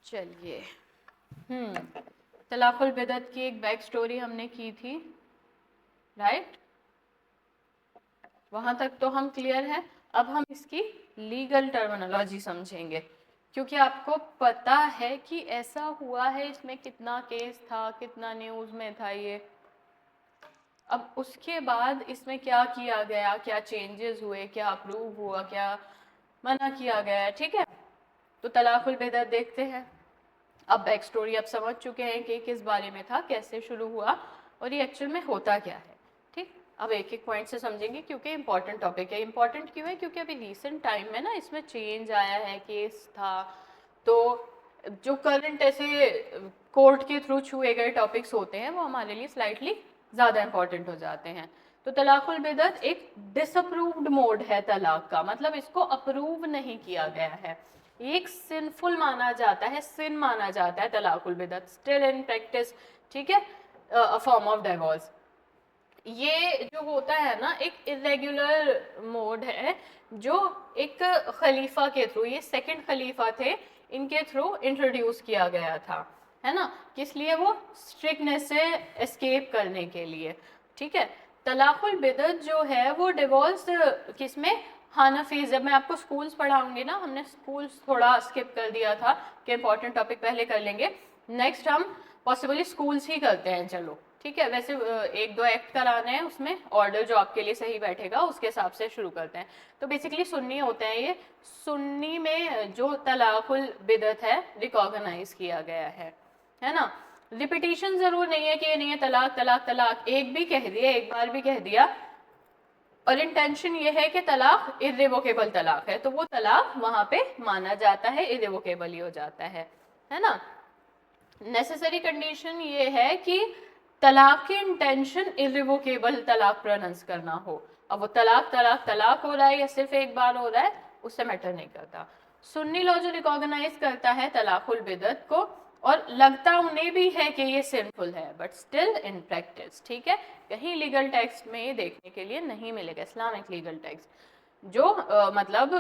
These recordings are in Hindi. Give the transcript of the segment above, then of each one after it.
चलिए, तलाकुल बिदअत की एक बैक स्टोरी हमने की थी, राइट? वहां तक तो हम क्लियर है। अब हम इसकी लीगल टर्मिनोलॉजी समझेंगे, क्योंकि आपको पता है कि ऐसा हुआ है, इसमें कितना केस था, कितना न्यूज में था ये। अब उसके बाद इसमें क्या किया गया, क्या चेंजेस हुए, क्या अप्रूव हुआ, क्या मना किया गया है, ठीक है? तो तलाकुल बिदअत देखते हैं। अब बैक स्टोरी अब समझ चुके हैं कि किस बारे में था, कैसे शुरू हुआ और ये एक्चुअल में होता क्या है, ठीक? अब एक एक पॉइंट से समझेंगे, क्योंकि इंपॉर्टेंट टॉपिक है। इंपॉर्टेंट क्यों है? क्योंकि अभी रिसेंट टाइम में ना इसमें चेंज आया है, केस था, तो जो करंट ऐसे कोर्ट के थ्रू छुए गए टॉपिक्स होते हैं वो हमारे लिए स्लाइटली ज़्यादा इंपॉर्टेंट हो जाते हैं। तो तलाकुल बिदअत एक डिसअप्रूव्ड मोड है तलाक का, मतलब इसको अप्रूव नहीं किया गया है, एक सिंफुल माना जाता है, सिन माना जाता है तलाकुल बिदअत, स्टिल इन प्रैक्टिस, ठीक है, अ फॉर्म ऑफ डिवोर्स। ये जो होता है ना, एक इरेगुलर मोड है जो एक खलीफा के थ्रू, ये सेकंड खलीफा थे, इनके थ्रू इंट्रोड्यूस किया गया था, है ना? किस लिए? वो स्ट्रिक्टनेस से एस्केप करने के लिए, ठीक है? तलाकुल बिदअत जो है वो डिवोर्स किसमें? हानफी। जब मैं आपको स्कूल्स पढ़ाऊंगी ना, हमने स्कूल्स थोड़ा स्किप कर दिया था कि इंपॉर्टेंट टॉपिक पहले कर लेंगे, नेक्स्ट हम पॉसिबली स्कूल्स ही करते हैं, चलो ठीक है। वैसे एक दो एक्ट कराने हैं, उसमें ऑर्डर जो आपके लिए सही बैठेगा उसके हिसाब से शुरू करते हैं। तो बेसिकली सुन्नी होते हैं ये, सुन्नी में जो तलाकुल बिदअत है रिकॉग्नाइज किया गया है ना? रिपीटेशन जरूर नहीं है कि ये नहीं है, तलाक तलाक तलाक एक भी कह दिया, एक बार भी कह दिया, और इंटेंशन ये है कि तलाक इर्रिवोकेबल तलाक है, तो वो तलाक वहां पे माना जाता है, इर्रिवोकेबल ही हो जाता है ना? नेसेसरी कंडीशन ये है कि तलाक की इंटेंशन इर्रिवोकेबल तलाक प्रोनाउंस करना हो। अब वो तलाक तलाक तलाक हो रहा है या सिर्फ एक बार हो रहा है, उससे मैटर नहीं करता। सुन्नी लॉ जो रिकॉग्नाइज करता है तलाकुल बिदअत को, और लगता उन्हें भी है कि ये सिंफुल है, बट स्टिल इन प्रैक्टिस, ठीक है? कहीं लीगल टेक्स्ट में ये देखने के लिए नहीं मिलेगा, इस्लामिक लीगल टेक्स्ट जो मतलब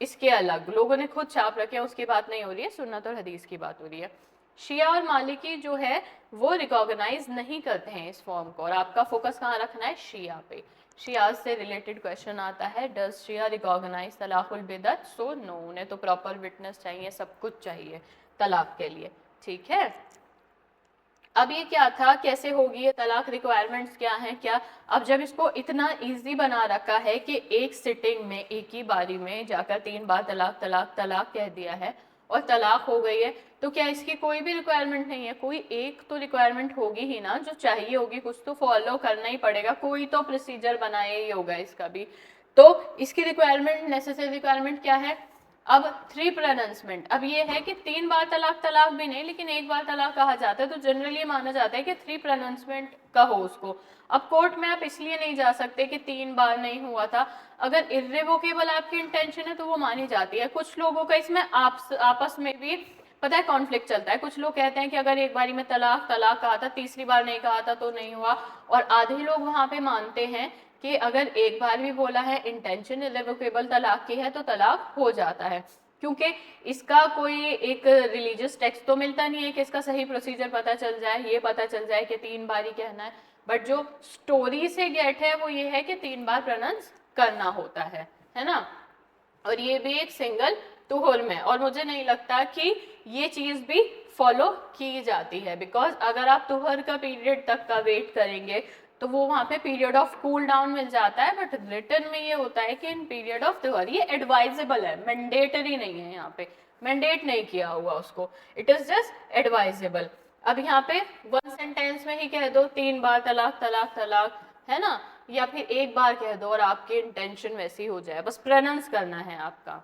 इसके अलग लोगों ने खुद छाप रखे हैं, उसकी बात नहीं हो रही है, सुन्नत और हदीस की बात हो रही है। शिया और मालिकी जो है वो रिकॉग्नाइज नहीं करते हैं इस फॉर्म को, और आपका फोकस कहाँ रखना है? शिया पे। शिया से रिलेटेड क्वेश्चन आता है, डज शिया रिकॉग्नाइज तलाकुल बिदअत? सो नो, उन्हें तो प्रॉपर विटनेस चाहिए, सब कुछ चाहिए तलाक के लिए, ठीक है? अब ये क्या था, कैसे होगी ये तलाक, रिक्वायरमेंट्स क्या हैं, क्या? अब जब इसको इतना इजी बना रखा है कि एक सिटिंग में, एक ही बारी में जाकर 3 बार तलाक तलाक तलाक कह दिया है और तलाक हो गई है, तो क्या इसकी कोई भी रिक्वायरमेंट नहीं है? कोई एक तो रिक्वायरमेंट होगी ही ना, जो चाहिए होगी, कुछ तो फॉलो करना ही पड़ेगा, कोई तो प्रोसीजर बनाया ही होगा इसका भी। तो इसकी रिक्वायरमेंट, नेसेसरी रिक्वायरमेंट क्या है? अब 3 प्रोनाउंसमेंट, अब ये है कि 3 बार तलाक तलाक भी नहीं, लेकिन एक बार तलाक कहा जाता है, तो जनरली माना जाता है कि 3 प्रोनाउंसमेंट कहो उसको। अब कोर्ट में आप इसलिए नहीं जा सकते कि 3 बार नहीं हुआ था, अगर इर्रिवोकेबल आपकी इंटेंशन है तो वो मानी जाती है। कुछ लोगों का इसमें आपस में भी पता है कॉन्फ्लिक्ट चलता है, कुछ लोग कहते हैं कि अगर एक बारी में तलाक तलाक कहा था, तीसरी बार नहीं कहा था तो नहीं हुआ, और आधे लोग वहां पे मानते हैं कि अगर एक बार भी बोला है, इंटेंशन इर्रिवोकेबल तलाक की है, तो तलाक हो जाता है, क्योंकि इसका कोई एक रिलीजियस टेक्स्ट तो मिलता नहीं है कि इसका सही प्रोसीजर पता चल जाए, ये पता चल जाए कि 3 बार ही कहना है, बट जो स्टोरी से गेट है वो ये है कि 3 बार प्रोनाउंस करना होता है ना? और ये भी एक सिंगल तुहर में, और मुझे नहीं लगता कि ये चीज भी फॉलो की जाती है, बिकॉज अगर आप तुहर का पीरियड तक का वेट करेंगे तो वो वहां पे पीरियड ऑफ कूल डाउन मिल जाता है, बट रिटर्न में ये होता है कि इन पीरियड ऑफ तुहर, ये एडवाइजेबल है, मैंडेटरी नहीं है, यहाँ पे मैंडेट नहीं किया हुआ उसको, इट इज जस्ट एडवाइजेबल। अब यहाँ पे वन सेंटेंस में ही कह दो 3 बार तलाक तलाक तलाक, है ना? या फिर एक बार कह दो और आपकी इंटेंशन वैसी हो जाए, बस प्रोनाउंस करना है आपका।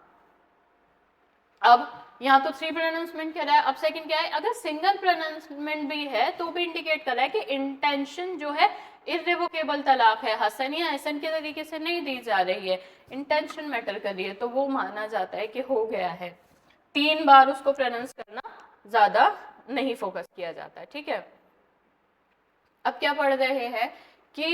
अब यहाँ तो 3 प्रोनाउंसमेंट कह रहा है, अब सेकंड क्या है, अगर सिंगल प्रोनाउंसमेंट भी है तो भी इंडिकेट कर रहा है कि इंटेंशन जो है इर्रिवोकेबल तलाक है, हसन या हसन के तरीके से नहीं दी जा रही है, इंटेंशन मैटर कर रही है, तो वो माना जाता है कि हो गया है। 3 बार उसको प्रोनाउंस करना ज्यादा नहीं फोकस किया जाता है, ठीक है? अब क्या पढ़ रहे हैं कि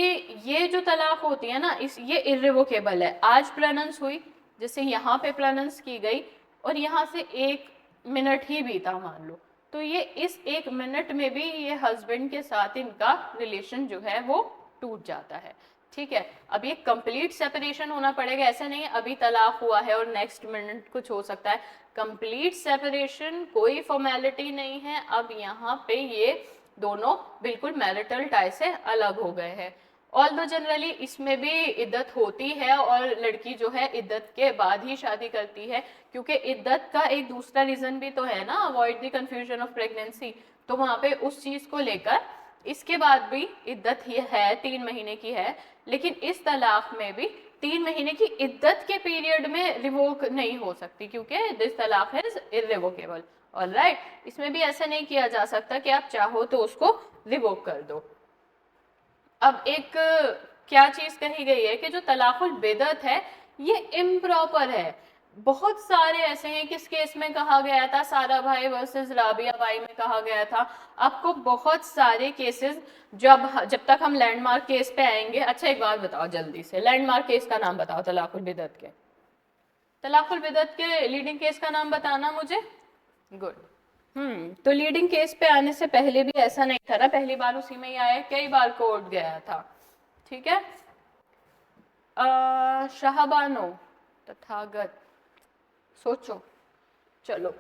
ये जो तलाक होती है ना, इस ये इर्रिवोकेबल है, आज प्रोनाउंस हुई, जैसे यहाँ पे प्रोनाउंस की गई, और यहाँ से एक मिनट ही बीता मान लो, तो ये इस 1 मिनट में भी ये हस्बैंड के साथ इनका रिलेशन जो है वो टूट जाता है। ठीक है, अब ये कंप्लीट सेपरेशन होना पड़ेगा, ऐसा नहीं है अभी तलाक हुआ है और नेक्स्ट मिनट कुछ हो सकता है। कंप्लीट सेपरेशन, कोई फॉर्मेलिटी नहीं है, अब यहाँ पे ये दोनों बिल्कुल मैरिटल टाई से अलग हो गए हैं। ऑल्दो जनरली इसमें भी इद्दत होती है और लड़की जो है इद्दत के बाद ही शादी करती है, क्योंकि इद्दत का एक दूसरा रीजन भी तो है ना, avoid the confusion of pregnancy, तो वहां पे उस चीज को लेकर इसके बाद भी इद्दत ही है, 3 महीने की है, लेकिन इस तलाक में भी 3 महीने की इद्दत के पीरियड में रिवोक नहीं हो सकती, क्योंकि दिस तलाक इज इररिवोकेबल। ऑलराइट, इसमें भी ऐसा नहीं किया जा सकता कि आप चाहो तो उसको रिवोक कर दो। अब एक क्या चीज कही गई है कि जो तलाकुल बिदअत है ये इम्प्रॉपर है। बहुत सारे ऐसे हैं, किस केस में कहा गया था, सारा भाई वर्सेस राबिया भाई में कहा गया था। आपको बहुत सारे केसेस, जब तक हम लैंडमार्क केस पे आएंगे। अच्छा एक बात बताओ जल्दी से, लैंडमार्क केस का नाम बताओ तलाकुल बिदअत के, तलाकुल बिदअत के लीडिंग केस का नाम बताना मुझे। गुड। तो लीडिंग केस पे आने से पहले भी ऐसा नहीं था ना, पहली बार उसी में ही आया, कई बार कोर्ट गया था। ठीक है, शाहबानो, तथागत, सोचो, चलो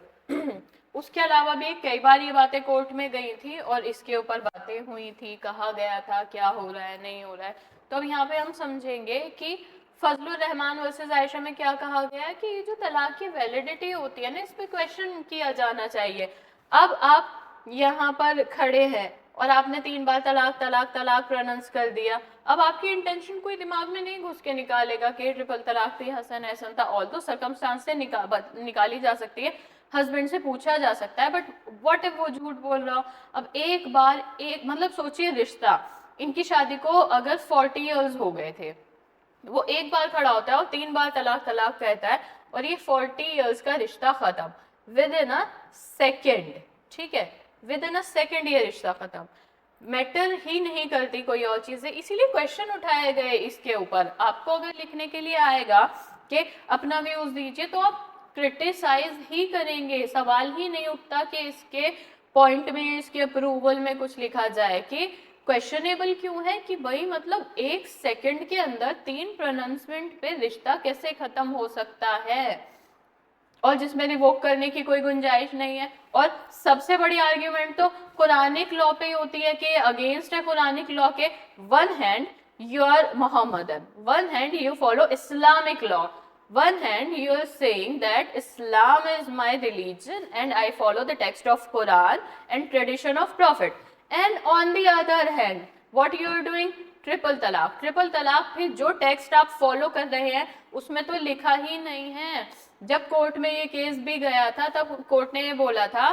उसके अलावा भी कई बार ये बातें कोर्ट में गई थी और इसके ऊपर बातें हुई थी, कहा गया था क्या हो रहा है नहीं हो रहा है। तो अब यहाँ पे हम समझेंगे कि फजलुर रहमान वर्सेस आयशा में क्या कहा गया कि ये जो तलाक की वैलिडिटी होती है ना, इस पे क्वेश्चन किया जाना चाहिए। अब आप यहाँ पर खड़े हैं और आपने 3 बार तलाक तलाक तलाक प्रोनाउंस कर दिया, अब आपकी इंटेंशन कोई दिमाग में नहीं घुस के निकालेगा कि ट्रिपल तलाक थी, हसन ऐसा था। ऑल तो सर्कमस्टांस से निकाली जा सकती है, हस्बैंड से पूछा जा सकता है, बट व्हाट इफ वो झूठ बोल रहा हो। अब एक बार एक मतलब सोचिए, रिश्ता इनकी शादी को अगर 40 ईयर्स हो गए थे, वो एक बार खड़ा होता है और 3 बार तलाक तलाक कहता है, और ये 40 ईयर्स का रिश्ता खत्म विद इन अ सेकेंड। ठीक है, विद इन अ सेकेंड ये रिश्ता खत्म, मैटर ही नहीं करती कोई और चीजें। इसीलिए क्वेश्चन उठाए गए इसके ऊपर। आपको अगर लिखने के लिए आएगा कि अपना व्यूज दीजिए, तो आप क्रिटिसाइज ही करेंगे, सवाल ही नहीं उठता कि इसके पॉइंट में, इसके अप्रूवल में कुछ लिखा जाए कि क्वेश्चनेबल क्यों है, कि भाई मतलब 1 सेकंड के अंदर 3 प्रोनाउंसमेंट पे रिश्ता कैसे खत्म हो सकता है, और जिसमें रिवोक करने की कोई गुंजाइश नहीं है। और सबसे बड़ी आर्ग्यूमेंट तो कुरानिक लॉ पे ही होती है कि अगेंस्ट है कुरानिक लॉ के, one hand you are Mohammedan, one hand you follow Islamic law, one hand you are saying that Islam is my religion and I follow the text of Quran and tradition of Prophet, and on the other hand what you are doing, triple तलाक। ट्रिपल तलाक फिर जो टेक्स्ट आप फॉलो कर रहे हैं उसमें तो लिखा ही नहीं है। जब कोर्ट में ये केस भी गया था तब कोर्ट ने ये बोला था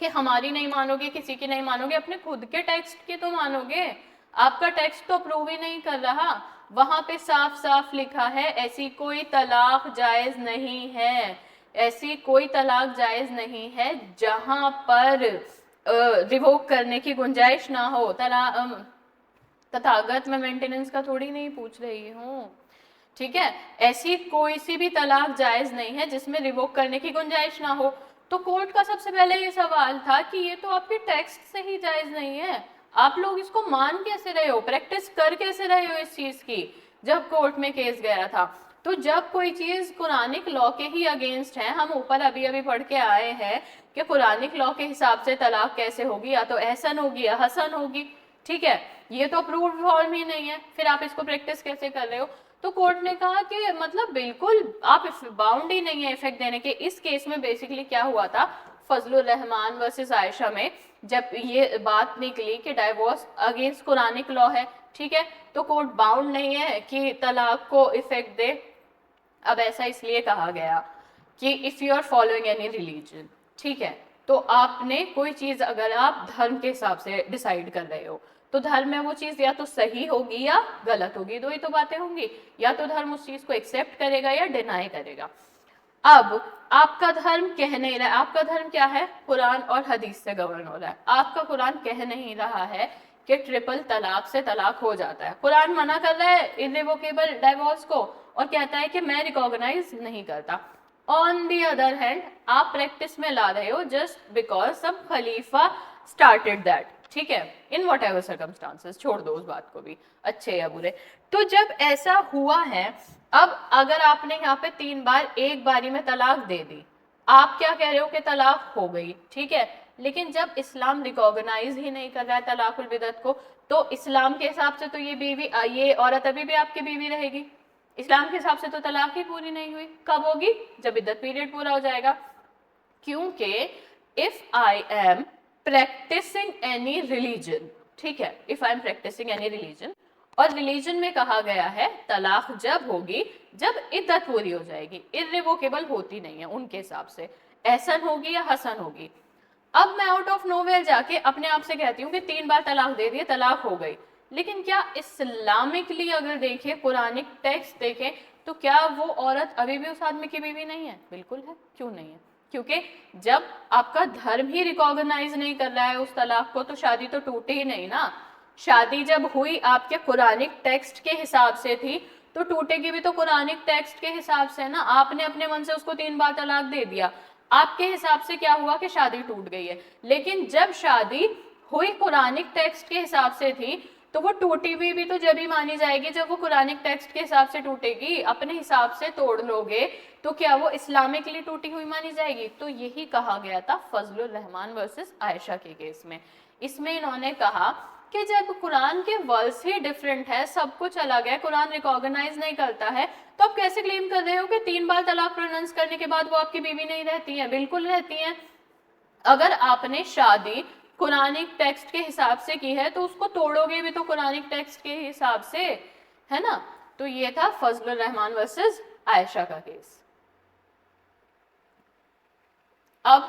कि हमारी नहीं मानोगे, किसी की नहीं मानोगे, अपने खुद के टेक्स्ट की तो मानोगे, आपका टेक्स्ट तो अप्रूव ही नहीं कर रहा। वहां पे साफ साफ लिखा है ऐसी कोई तलाक जायज नहीं है, ऐसी कोई तलाक जायज नहीं है जहां पर रिवोक करने की गुंजाइश ना हो। तथागत मैं मेंटेनेंस का थोड़ी नहीं पूछ रही हूँ, ठीक है, ऐसी कोई सी भी तलाक जायज नहीं है जिसमें रिवोक करने की गुंजाइश ना हो। तो कोर्ट का सबसे पहले ये सवाल था कि ये तो आपके टेक्स्ट से ही जायज नहीं है, आप लोग इसको मान कैसे रहे हो, प्रैक्टिस कर कैसे रहे हो इस चीज की। जब कोर्ट में केस गया था, तो जब कोई चीज कुरानिक लॉ के ही अगेंस्ट है, हम ऊपर अभी अभी पढ़ के आए हैं कि कुरानिक लॉ के हिसाब से तलाक कैसे होगी, या तो एहसन होगी या हसन होगी, ठीक है, ये तो अप्रूव्ड फॉर्म ही नहीं है, फिर आप इसको प्रैक्टिस कैसे कर रहे हो। तो कोर्ट ने कहा कि मतलब बिल्कुल आप बाउंड ही नहीं है इफेक्ट देने के। इस केस में बेसिकली क्या हुआ था, फजलुर रहमान वर्सेस आयशा में जब ये बात निकली कि डाइवोर्स अगेंस्ट कुरानिक लॉ है, ठीक है, तो कोर्ट बाउंड नहीं है कि तलाक को इफेक्ट दे। अब ऐसा इसलिए कहा गया कि if you are following any religion, ठीक है, तो आपने कोई चीज अगर आप धर्म के हिसाब से डिसाइड कर रहे हो, तो धर्म में वो चीज या तो सही होगी या गलत होगी, दो ही तो बातें होंगी, या तो धर्म उस चीज को एक्सेप्ट करेगा या डिनाई करेगा। अब आपका धर्म कह नहीं रहा है, आपका धर्म क्या है, कुरान और हदीस से गवर्न हो रहा है। आपका कुरान कह नहीं रहा है कि ट्रिपल तलाक से तलाक हो जाता है, कुरान मना कर रहा है इररिवोकेबल डाइवोर्स को और कहता है कि मैं रिकॉग्नाइज नहीं करता। ऑन दी अदर हैंड आप प्रैक्टिस में ला रहे हो जस्ट बिकॉज सम खलीफा स्टार्टेड दैट, ठीक है, इन वट एवर सर्कमस्टांसेस, छोड़ दो उस बात को भी, अच्छे या बुरे। तो जब ऐसा हुआ है, अब अगर आपने यहाँ पे 3 बार एक बारी में तलाक दे दी, आप क्या कह रहे हो कि तलाक हो गई, ठीक है, लेकिन जब इस्लाम रिकॉग्नाइज ही नहीं कर रहा है तलाकुल बिदअत को, तो इस्लाम के हिसाब से तो ये औरत अभी भी आपकी बीवी रहेगी, इस्लाम के हिसाब से तो तलाक ही पूरी नहीं हुई। कब होगी? जब इद्दत पीरियड पूरा हो जाएगा। क्योंकि if I am practising any religion, ठीक है, if I am practising any religion, और रिलीजन में कहा गया है तलाक जब होगी जब इद्दत पूरी हो जाएगी, इर्रिवोकेबल होती नहीं है उनके हिसाब से, एहसन होगी या हसन होगी। अब मैं आउट ऑफ नोवेयर जाके अपने आप से कहती हूँ कि 3 बार तलाक दे दिए, तलाक हो गई, लेकिन क्या इस्लामिकली अगर देखें, कुरानिक टेक्स्ट देखें, तो क्या वो औरत अभी भी उस आदमी की बीवी नहीं है? बिल्कुल है, क्यों नहीं है? क्योंकि जब आपका धर्म ही रिकॉग्नाइज नहीं कर रहा है उस तलाक को, तो शादी तो टूटे ही नहीं ना। शादी जब हुई आपके कुरानिक टेक्स्ट के हिसाब से थी, तो टूटेगी भी तो कुरानिक टेक्स्ट के हिसाब से ना। आपने अपने मन से उसको 3 बार तलाक दे दिया, आपके हिसाब से क्या हुआ कि शादी टूट गई है, लेकिन जब शादी हुई कुरानिक टेक्स्ट के हिसाब से थी, तो वो टूटी हुई भी तो जब ही मानी जाएगी जब वो कुरानिक टेक्स्ट के हिसाब से टूटेगी। अपने हिसाब से तोड़ लोगे तो क्या वो इस्लामिकली टूटी हुई मानी जाएगी? तो यही कहा गया था फजलुर रहमान वर्सेस आयशा के केस में। इसमें इन्होंने कहा कि जब कुरान के वर्ड्स ही डिफरेंट है, सब कुछ अलग है, कुरान रिकॉग्नाइज नहीं करता है, तो आप कैसे क्लेम कर रहे हो कि 3 बार तलाक प्रोनाउंस करने के बाद वो आपकी बीवी नहीं रहती है? बिल्कुल रहती है। अगर आपने शादी कुरानिक टेक्स्ट के हिसाब से की है, तो उसको तोड़ोगे भी तो कुरानिक टेक्स्ट के हिसाब से, है ना। तो ये था फजलुर रहमान वर्सेस आयशा का केस। अब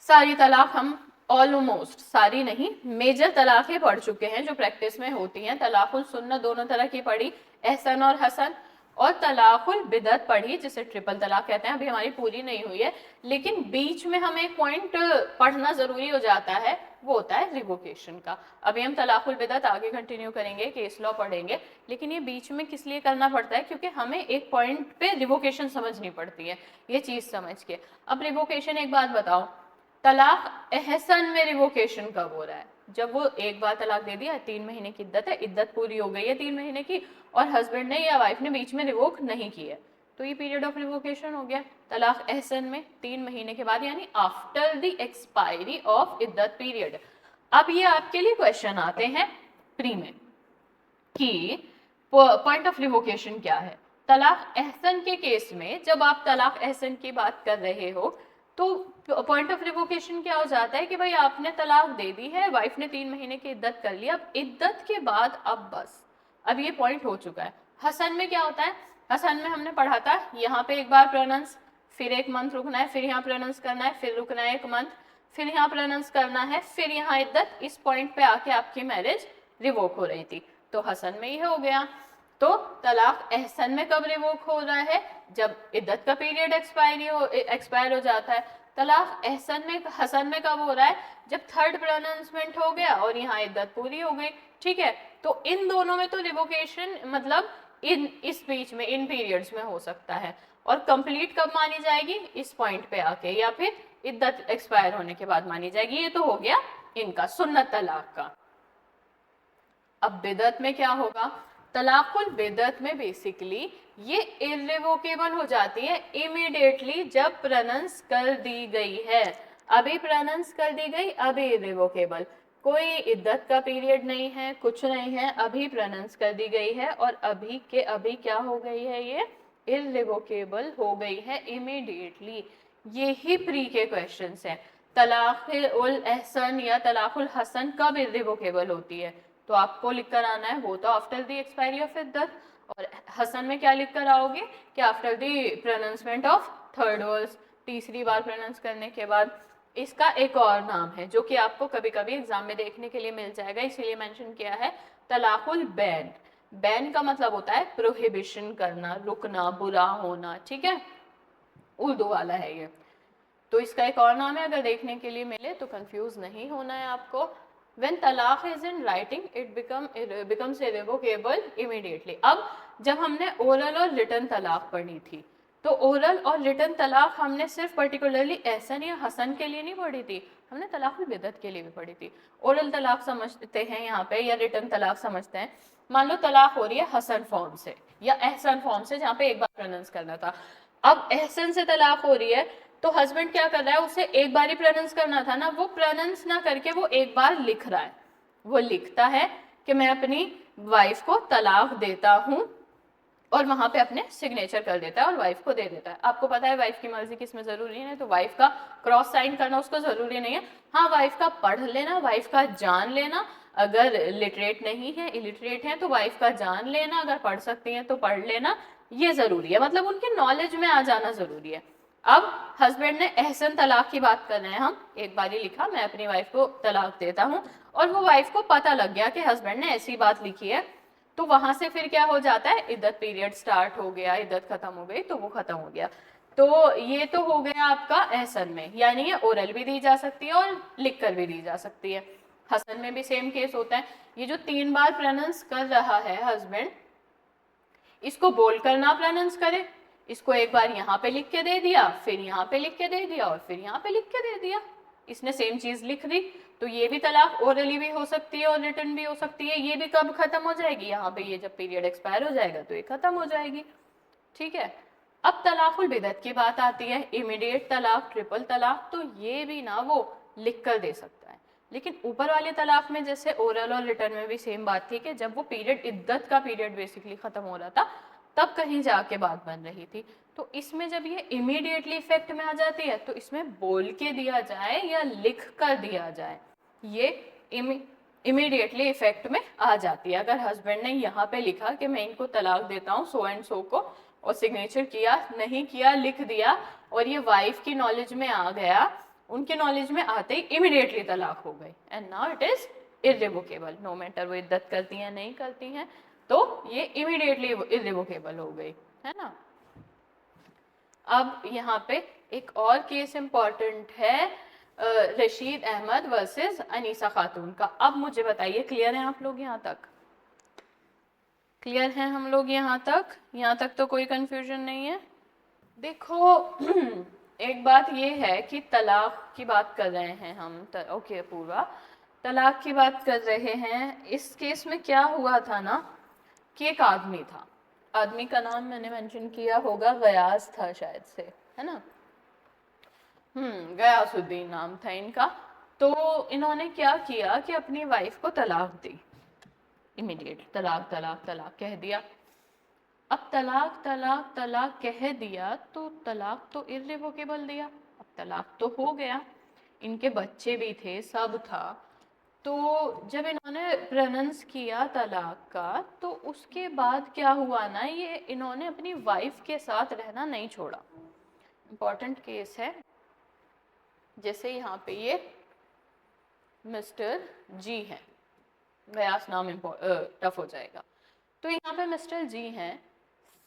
सारी तलाक हम ऑलमोस्ट, सारी नहीं, मेजर तलाकें पढ़ चुके हैं जो प्रैक्टिस में होती हैं। तलाकुल सुन्नत दोनों तरह की पढ़ी, एहसन और हसन, और तलाकुल बिदअत पढ़ी जिसे ट्रिपल तलाक कहते हैं। अभी हमारी पूरी नहीं हुई है, लेकिन बीच में हमें एक पॉइंट पढ़ना जरूरी हो जाता है, वो होता है रिवोकेशन का। अभी हम तलाकुल बिदअत आगे कंटिन्यू करेंगे, केस लॉ पढ़ेंगे, लेकिन ये बीच में किस लिए करना पड़ता है? क्योंकि हमें एक पॉइंट पे रिवोकेशन समझनी पड़ती है, ये चीज समझ के। अब रिवोकेशन, एक बात बताओ, तलाक एहसन में रिवोकेशन कब हो रहा है? जब वो एक बार तलाक दे दिया, 3 महीने की इद्दत है, इद्दत पूरी हो गई है 3 महीने की, और हस्बैंड ने या वाइफ ने बीच में रिवोक नहीं की है, तो ये पीरियड ऑफ रिवोकेशन हो गया। तलाक एहसन में 3 महीने के बाद, यानी आफ्टर द एक्सपायरी ऑफ इद्दत पीरियड। अब ये आपके लिए क्वेश्चन आते हैं प्री में कि पॉइंट ऑफ रिवोकेशन क्या है। तलाक एहसन के केस में जब आप तलाक एहसन की बात कर रहे हो, तो पॉइंट ऑफ रिवोकेशन क्या हो जाता है कि भाई आपने तलाक दे दी है, वाइफ ने 3 महीने की इद्दत कर ली, अब इद्दत के बाद अब बस, अब ये पॉइंट हो चुका है। हसन में क्या होता है? हसन में हमने पढ़ा था, यहाँ पे एक बार प्रोनाउंस, फिर 1 मंथ रुकना है, फिर यहाँ प्रोनाउंस करना है, फिर रुकना है 1 मंथ, फिर यहाँ प्रोनाउंस करना है, फिर यहाँ इद्दत। इस पॉइंट पे आके आपकी मैरिज रिवोक हो रही थी, तो हसन में ही हो गया। तो तलाक एहसन में कब रिवोक हो रहा है? जब इद्दत का पीरियड एक्सपायर हो जाता है। तलाक एहसन में, हसन में कब हो रहा है? जब 3rd प्रोनाउंसमेंट हो गया और यहाँ इद्दत पूरी हो गई, ठीक है। तो इन दोनों में तो रिवोकेशन मतलब इस बीच में, इन पीरियड्स में हो सकता है। और कंप्लीट कब मानी जाएगी? इस पॉइंट पे आके, या फिर इद्दत एक्सपायर होने के बाद मानी जाएगी। ये तो हो गया इनका सुन्नत तलाक का। अब बिदअत में क्या होगा? तलाकुल बिदअत में बेसिकली ये इर्रिवोकेबल हो जाती है इमीडिएटली जब प्रोनाउंस कर दी गई है। अभी प्रोनाउंस कर दी गई, अभी इर्रिवोकेबल, कोई इद्दत का पीरियड नहीं है, कुछ नहीं है, अभी प्रोनाउंस कर दी गई है, और अभी के अभी क्या हो गई है? ये इर्रिवोकेबल हो गई है इमीडिएटली। यही प्री के क्वेश्चंस हैं। तलाकुल एहसन या तलाकुल हसन कब इर्रिवोकेबल होती है? तो आपको लिख कर आना है वो तो आफ्टर द एक्सपायरी ऑफ इद्दत, और हसन में क्या लिख कर आओगे कि after the pronouncement of 3rd verse, तीसरी बार प्रोनाउंस करने के बाद। इसका एक और नाम है जो कि आपको कभी कभी एग्जाम में देखने के लिए मिल जाएगा, इसीलिए मेंशन किया है, तलाकुल बैन। बैन का मतलब होता है प्रोहिबिशन करना, रुकना, बुरा होना, ठीक है, उर्दू वाला है ये। तो इसका एक और नाम है, अगर देखने के लिए मिले तो कंफ्यूज नहीं होना है आपको। When talaq is in writing, it becomes irrevocable immediately. अब जब हमने ओरल और रिटर्न तलाक पढ़ी थी, तो ओरल और रिटन तलाक हमने सिर्फ पर्टिकुलरली एहसन या हसन के लिए नहीं पढ़ी थी, हमने तलाकुल बिदअत के लिए भी पढ़ी थी। ओरल तलाक समझते हैं यहाँ पे या रिटन तलाक समझते हैं, मान लो तलाक हो रही है हसन फॉर्म से या एहसन फॉर्म से जहाँ पे एक बार प्रोनाउंस करना था, अब एहसन से तलाक हो रही है तो हस्बैंड क्या कर रहा है, उसे एक बार ही प्रोनाउंस करना था ना, वो प्रोनाउंस ना करके वो एक बार लिख रहा है, वो लिखता है कि मैं अपनी वाइफ को तलाक देता हूँ और वहां पे अपने सिग्नेचर कर देता है और वाइफ को दे देता है। आपको पता है वाइफ की मर्जी किसमें जरूरी है, तो वाइफ का क्रॉस साइन करना उसको जरूरी नहीं है, हाँ वाइफ का पढ़ लेना, वाइफ का जान लेना, अगर लिटरेट नहीं है इलिटरेट है तो वाइफ का जान लेना, अगर पढ़ सकती हैं तो पढ़ लेना, ये जरूरी है, मतलब उनके नॉलेज में आ जाना जरूरी है। अब हस्बैंड ने एहसन तलाक की बात कर रहे हैं हम, एक बार ही लिखा मैं अपनी वाइफ को तलाक देता हूँ और वो वाइफ को पता लग गया कि हस्बैंड ने ऐसी बात लिखी है, तो वहां से फिर क्या हो जाता है, इद्दत पीरियड स्टार्ट हो गया, इद्दत खत्म हो गई तो वो खत्म हो गया। तो ये तो हो गया आपका एहसन में, यानी ये ओरल भी दी जा सकती है और लिख कर भी दी जा सकती है। हसन में भी सेम केस होता है, ये जो 3 बार प्रोनाउंस कर रहा है हस्बैंड, इसको बोल कर ना प्रोनाउंस करे, इसको एक बार यहाँ पे लिख के दे दिया, फिर यहाँ पे लिख के दे दिया और फिर यहाँ पे लिख के दे दिया, इसने सेम चीज लिख दी, तो ये भी तलाक ओरली भी हो सकती है और रिटर्न भी हो सकती है। ये भी कब खत्म हो जाएगी, यहाँ पे ये जब पीरियड एक्सपायर हो जाएगा तो ये खत्म हो जाएगी। ठीक है, अब तलाकुल बिदअत की बात आती है, इमीडिएट तलाक, ट्रिपल तलाक, तो ये भी ना वो लिख कर दे सकता है। लेकिन ऊपर वाले तलाक में जैसे ओरल और रिटर्न में भी सेम बात थी कि जब वो पीरियड, इद्दत का पीरियड बेसिकली खत्म हो रहा था, तब कहीं जाके बात बन रही थी। तो इसमें जब ये इमीडिएटली इफेक्ट में आ जाती है तो इसमें बोल के दिया जाए या लिख कर दिया जाए, ये इमीडिएटली इफेक्ट में आ जाती है। अगर हस्बैंड ने यहाँ पे लिखा कि मैं इनको तलाक देता हूँ सो एंड सो को, और सिग्नेचर किया नहीं किया, लिख दिया, और ये वाइफ की नॉलेज में आ गया, उनके नॉलेज में आते ही इमीडिएटली तलाक हो गई, and now it is irrevocable, no matter वो इद्दत करती हैं नहीं करती हैं, तो ये इमीडिएटली इरिवोकेबल हो गई, है ना। अब यहाँ पे एक और केस इंपॉर्टेंट है, रशीद अहमद वर्सेस अनीसा खातून का। अब मुझे बताइए, क्लियर है आप लोग यहाँ तक? क्लियर हैं हम लोग यहाँ तक तो कोई कंफ्यूजन नहीं है। देखो एक बात ये है कि तलाक की बात कर रहे हैं हम, ओके पूर्वा, तलाक की बात कर रहे हैं। इस केस में क्या हुआ था ना कि एक आदमी था, आदमी का नाम मैंने मेंशन किया होगा, गयास था शायद से, है ना, गयासुद्दीन नाम था इनका। तो इन्होंने क्या किया कि अपनी वाइफ को तलाक दी, इमीडिएट तलाक तलाक तलाक कह दिया। अब तलाक तलाक तलाक कह दिया तो तलाक तो इर्रिवोकेबल दिया, अब तलाक तो हो गया, इनके बच्चे भी थे, सब था। तो जब इन्होंने प्रोनाउंस किया तलाक का, तो उसके बाद क्या हुआ ना, ये इन्होंने अपनी वाइफ के साथ रहना नहीं छोड़ा। इंपॉर्टेंट केस है, जैसे यहाँ पे ये मिस्टर जी हैं, गयास नाम टफ हो जाएगा, तो यहाँ पे मिस्टर जी हैं,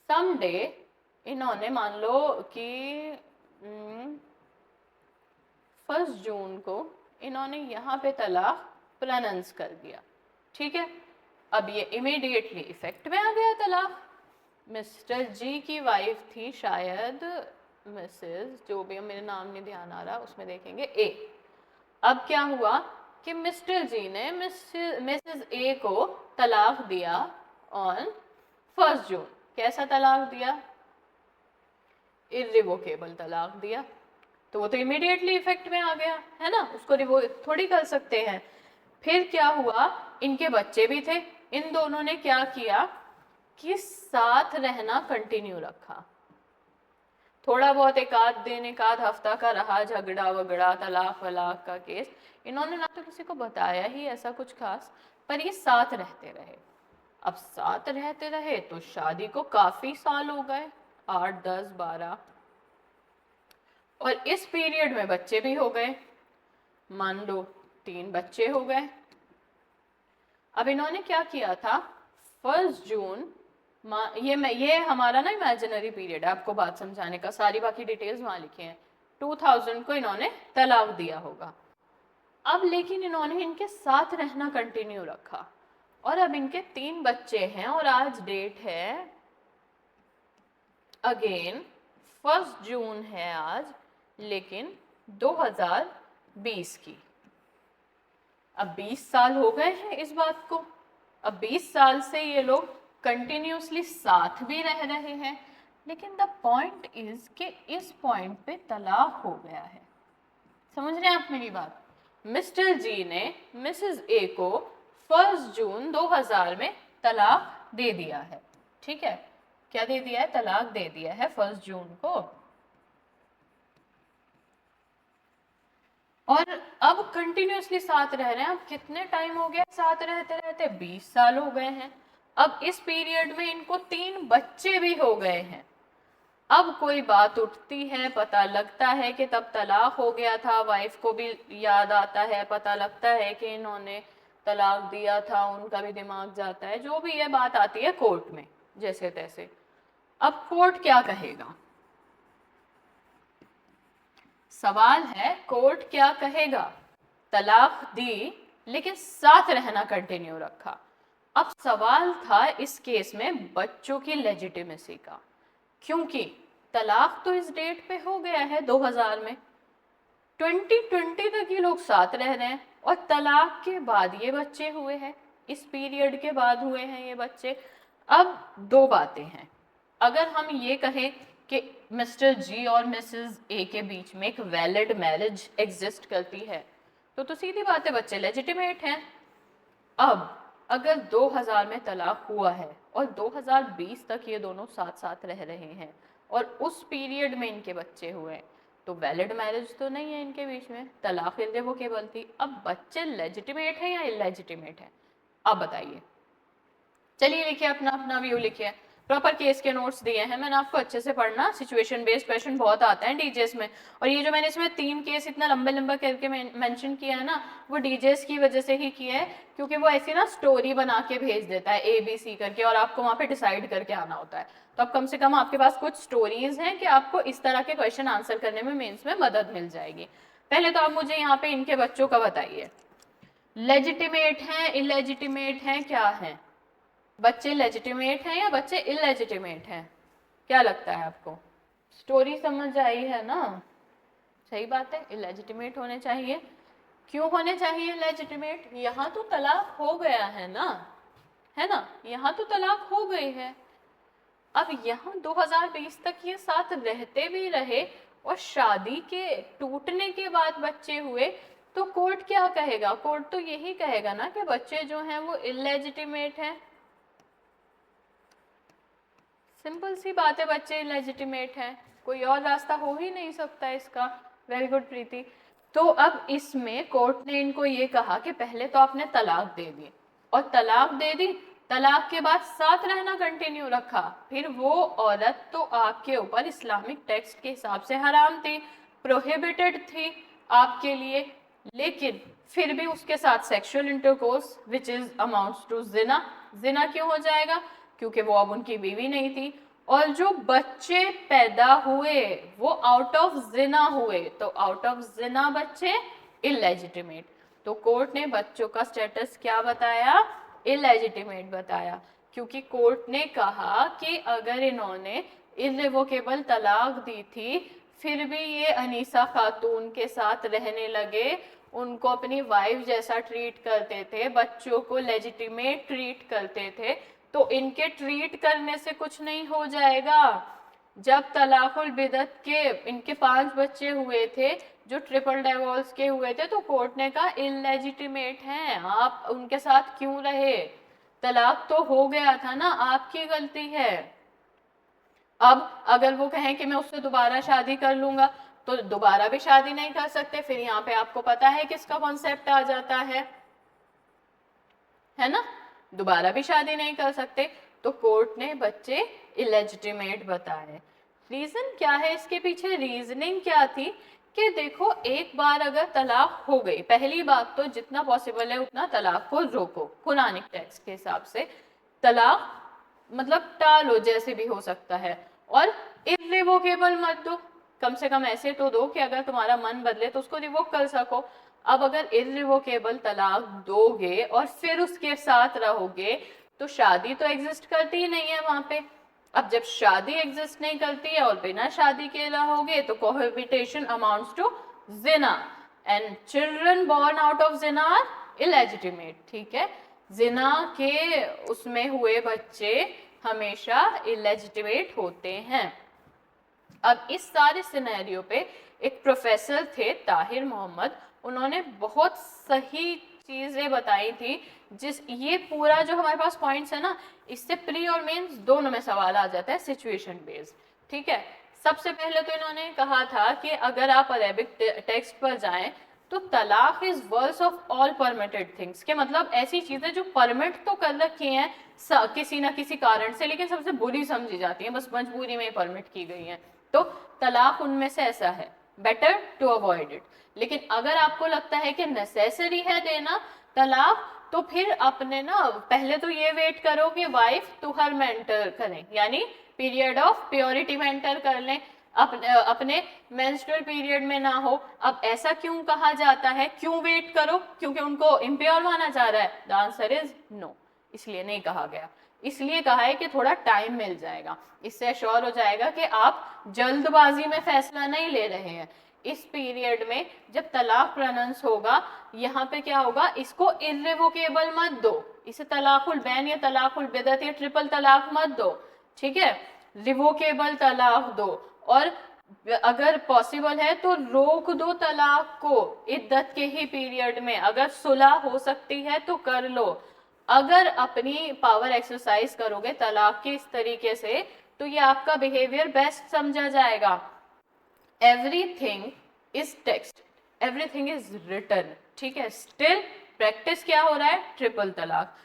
समडे इन्होंने मान लो कि 1 जून को इन्होंने यहाँ पे तलाक प्रोनाउंस कर दिया, ठीक है। अब ये इमीडिएटली इफेक्ट में आ गया तलाक। मिस्टर जी की वाइफ थी शायद मिसेस, जो भी मेरे नाम नहीं ध्यान आ रहा, उसमें देखेंगे ए। अब क्या हुआ कि मिस्टर जी ने मिसेस ए को तलाक दिया ऑन 1 जून। कैसा तलाक दिया? इर्रिवोकेबल तलाक दिया, तो वो तो इमीडिएटली इफेक्ट में आ गया, है ना, उसको रिवोक थोड़ी कर सकते हैं। फिर क्या हुआ, इनके बच्चे भी थे, इन दोनों ने क्या किया कि साथ रहना कंटिन्यू रखा। थोड़ा बहुत एक आध दिन, एक आध हफ्ता का रहा झगड़ा वगड़ा, तलाक वलाक का केस, इन्होंने ना तो किसी को बताया ही ऐसा कुछ खास, पर ये साथ रहते रहे। अब साथ रहते रहे तो शादी को काफी साल हो गए, 8 10 12, और इस पीरियड में बच्चे भी हो गए, मान लो 3 बच्चे हो गए। अब इन्होंने क्या किया था, 1 जून, ये हमारा ना इमेजिनरी पीरियड है, आपको बात समझाने का, सारी बाकी डिटेल्स वहां लिखी हैं। 2000 को इन्होंने तलाक दिया होगा। अब लेकिन इन्होंने इनके साथ रहना कंटिन्यू रखा, और अब इनके 3 बच्चे हैं, और आज डेट है अगेन 1 जून है आज, लेकिन 2020 की। अब 20 साल हो गए हैं इस बात को। अब 20 साल से ये लोग कंटिन्यूसली साथ भी रह रहे हैं, लेकिन द पॉइंट इज कि इस पॉइंट पे तलाक हो गया है। समझ रहे हैं आप मेरी बात? मिस्टर जी ने मिसेस ए को 1 जून 2000 में तलाक दे दिया है। ठीक है, क्या दे दिया है? तलाक दे दिया है 1 जून को। और अब कंटिन्यूसली साथ रह रहे हैं। अब कितने टाइम हो गया साथ रहते रहते? 20 साल हो गए हैं। अब इस पीरियड में इनको 3 बच्चे भी हो गए हैं। अब कोई बात उठती है, पता लगता है कि तब तलाक हो गया था, वाइफ को भी याद आता है, पता लगता है कि इन्होंने तलाक दिया था, उनका भी दिमाग जाता है, जो भी ये बात आती है कोर्ट में जैसे तैसे। अब कोर्ट क्या कहेगा? सवाल है कोर्ट क्या कहेगा? तलाक दी लेकिन साथ रहना कंटिन्यू रखा। अब सवाल था इस केस में बच्चों की लेजिटिमेसी का, क्योंकि तलाक तो इस डेट पे हो गया है 2000 में, 2020 तक ये लोग साथ रह रहे हैं, और तलाक के बाद ये बच्चे हुए हैं, इस पीरियड के बाद हुए हैं ये बच्चे। अब दो बातें हैं। अगर हम ये कहें कि मिस्टर जी और मिसेस ए के बीच में एक वैलिड मैरिज एग्जिस्ट करती है, तो सीधी बात है बच्चे लेजिटिमेट हैं। अब अगर 2000 में तलाक हुआ है और 2020 तक ये दोनों साथ साथ रह रहे हैं और उस पीरियड में इनके बच्चे हुए, तो वैलिड मैरिज तो नहीं है इनके बीच में, तलाक इर्रेवोकेबल थी। अब बच्चे लेजिटिमेट है या इलेजिटिमेट है? अब बताइए। चलिए लिखिए, अपना अपना व्यू लिखिए। प्रॉपर केस के नोट्स दिए हैं मैंने आपको, अच्छे से पढ़ना। सिचुएशन बेस्ड क्वेश्चन बहुत आते हैं डीजेएस में, और ये जो मैंने इसमें 3 केस इतना लंबे लंबा करके मेंशन किया है ना, वो डीजेएस की वजह से ही किया है, क्योंकि वो ऐसी ना स्टोरी बना के भेज देता है ABC करके, और आपको वहाँ पे डिसाइड करके आना होता है। तो अब कम से कम आपके पास कुछ स्टोरीज हैं कि आपको इस तरह के क्वेश्चन आंसर करने में मेंस में मदद मिल जाएगी। पहले तो आप मुझे यहाँ पे इनके बच्चों का बताइए, लेजिटिमेट हैं इलेजिटिमेट हैं, क्या है? बच्चे लेजिटिमेट हैं या बच्चे इलेजिटिमेट हैं? क्या लगता है आपको? स्टोरी समझ आई है ना? सही बात है, इलेजिटिमेट होने चाहिए। क्यों होने चाहिए इलेजिटिमेट? यहाँ तो तलाक हो गया है ना, है ना? यहाँ तो तलाक हो गई है। अब यहाँ 2020 तक ये साथ रहते भी रहे और शादी के टूटने के बाद बच्चे हुए, तो कोर्ट क्या कहेगा? कोर्ट तो यही कहेगा ना कि बच्चे जो हैं वो इलेजिटिमेट हैं। सिंपल सी बात है, बच्चे लेजिटिमेट हैं, कोई और रास्ता हो ही नहीं सकता इसका। वेरी गुड प्रीति। तो अब इसमें कोर्ट ने इनको ये कहा कि पहले तो आपने तलाक दे दी, और तलाक दे दी, तलाक के बाद साथ रहना कंटिन्यू रखा, फिर वो औरत तो आपके ऊपर इस्लामिक टेक्स्ट के हिसाब से हराम थी, प्रोहिबिटेड थी आपके लिए, लेकिन फिर भी उसके साथ sexual intercourse which is amounts to जिना। जिना क्यों हो जाएगा? क्योंकि वो अब उनकी बीवी नहीं थी, और जो बच्चे पैदा हुए वो आउट ऑफ जिना हुए, तो आउट ऑफ जिना बच्चे इलेजिटिमेट। तो कोर्ट ने बच्चों का स्टेटस क्या बताया? इलेजिटिमेट बताया, क्योंकि कोर्ट ने कहा कि अगर इन्होंने इर्रिवोकेबल तलाक दी थी, फिर भी ये अनीसा खातून के साथ रहने लगे, उनको अपनी वाइफ जैसा ट्रीट करते थे, बच्चों को लेजिटिमेट ट्रीट करते थे, तो इनके ट्रीट करने से कुछ नहीं हो जाएगा। जब तलाकुल बिदत के इनके 5 बच्चे हुए थे जो ट्रिपल डिवोर्स के हुए थे, तो कोर्ट ने कहा इलेजिटिमेट हैं, आप उनके साथ क्यों रहे? तलाक तो हो गया था ना, आपकी गलती है। अब अगर वो कहें कि मैं उससे दोबारा शादी कर लूंगा, तो दोबारा भी शादी नहीं कर सकते। फिर यहाँ पे आपको पता है किसका कॉन्सेप्ट आ जाता है ना? दोबारा भी शादी नहीं कर सकते। तो कोर्ट ने बच्चे इलेजिटिमेट बताए। रीजन क्या है इसके पीछे? रीजनिंग क्या थी कि देखो, एक बार अगर तलाक हो गई, पहली बात तो जितना पॉसिबल है उतना तलाक को रोको, कुरानिक टेक्स्ट के हिसाब से तलाक मतलब टालो जैसे भी हो सकता है, और इर्रिवोकेबल मत दो, कम से कम ऐसे तो दो कि अगर तुम्हारा मन बदले तो उसको रिवोक कर सको। अब अगर इर्रिवोकेबल तलाक दोगे और फिर उसके साथ रहोगे, तो शादी तो एग्जिस्ट करती ही नहीं है वहां पे। अब जब शादी एग्जिस्ट नहीं करती है और बिना शादी के रहोगे तो कोहेबिटेशन अमाउंट्स टू जिना, and children born out of जिना आर इलेजिटिमेट। ठीक है, जिना के उसमें हुए बच्चे हमेशा इलेजिटिमेट होते हैं। अब इस सारे सिनेरियो पे एक प्रोफेसर थे ताहिर मोहम्मद, उन्होंने बहुत सही चीजें बताई थी। जिस ये पूरा जो हमारे पास पॉइंट्स है ना, इससे प्री और मेंस दोनों में सवाल आ जाता है सिचुएशन बेस्ड। ठीक है, सबसे पहले तो इन्होंने कहा था कि अगर आप अरेबिक टेक्स्ट पर जाएं तो तलाक is worst of all permitted things, के मतलब ऐसी चीजें जो परमिट तो कर रखी हैं किसी ना किसी कारण से, लेकिन सबसे बुरी समझी जाती हैं, बस मजबूरी में परमिट की गई हैं, तो तलाक उनमें से ऐसा है, बेटर टू अवॉइड इट। लेकिन अगर आपको लगता है कि नेसेसरी है देना तलाक, तो फिर अपने ना पहले तो ये वेट करो कि वाइफ तुहर में एंटर करें, यानी पीरियड ऑफ प्योरिटी में एंटर कर लें, अपने मेंस्ट्रुअल पीरियड में ना हो। अब ऐसा क्यों कहा जाता है, क्यों वेट करो, क्योंकि उनको इम्प्योर माना जा रहा है? द आंसर इज नो, इसलिए नहीं कहा गया। इसलिए कहा है कि थोड़ा टाइम मिल जाएगा, इससे अश्योर हो जाएगा कि आप जल्दबाजी में फैसला नहीं ले रहे हैं। इस पीरियड में जब तलाक प्रोनाउंस होगा, यहाँ पे क्या होगा, इसको इर्रिवोकेबल मत दो, इसे तलाकुल बैन या तलाकुल बिदअत या ट्रिपल तलाक मत दो। ठीक है, रिवोकेबल तलाक दो, और अगर पॉसिबल है तो रोक दो तलाक को इद्दत के ही पीरियड में, अगर सुलह हो सकती है तो कर लो। अगर अपनी पावर एक्सरसाइज करोगे तलाक के इस तरीके से तो ये आपका बिहेवियर बेस्ट समझा जाएगा। Everything is text, everything is written. ठीक है, स्टिल प्रैक्टिस क्या हो रहा है? ट्रिपल तलाक।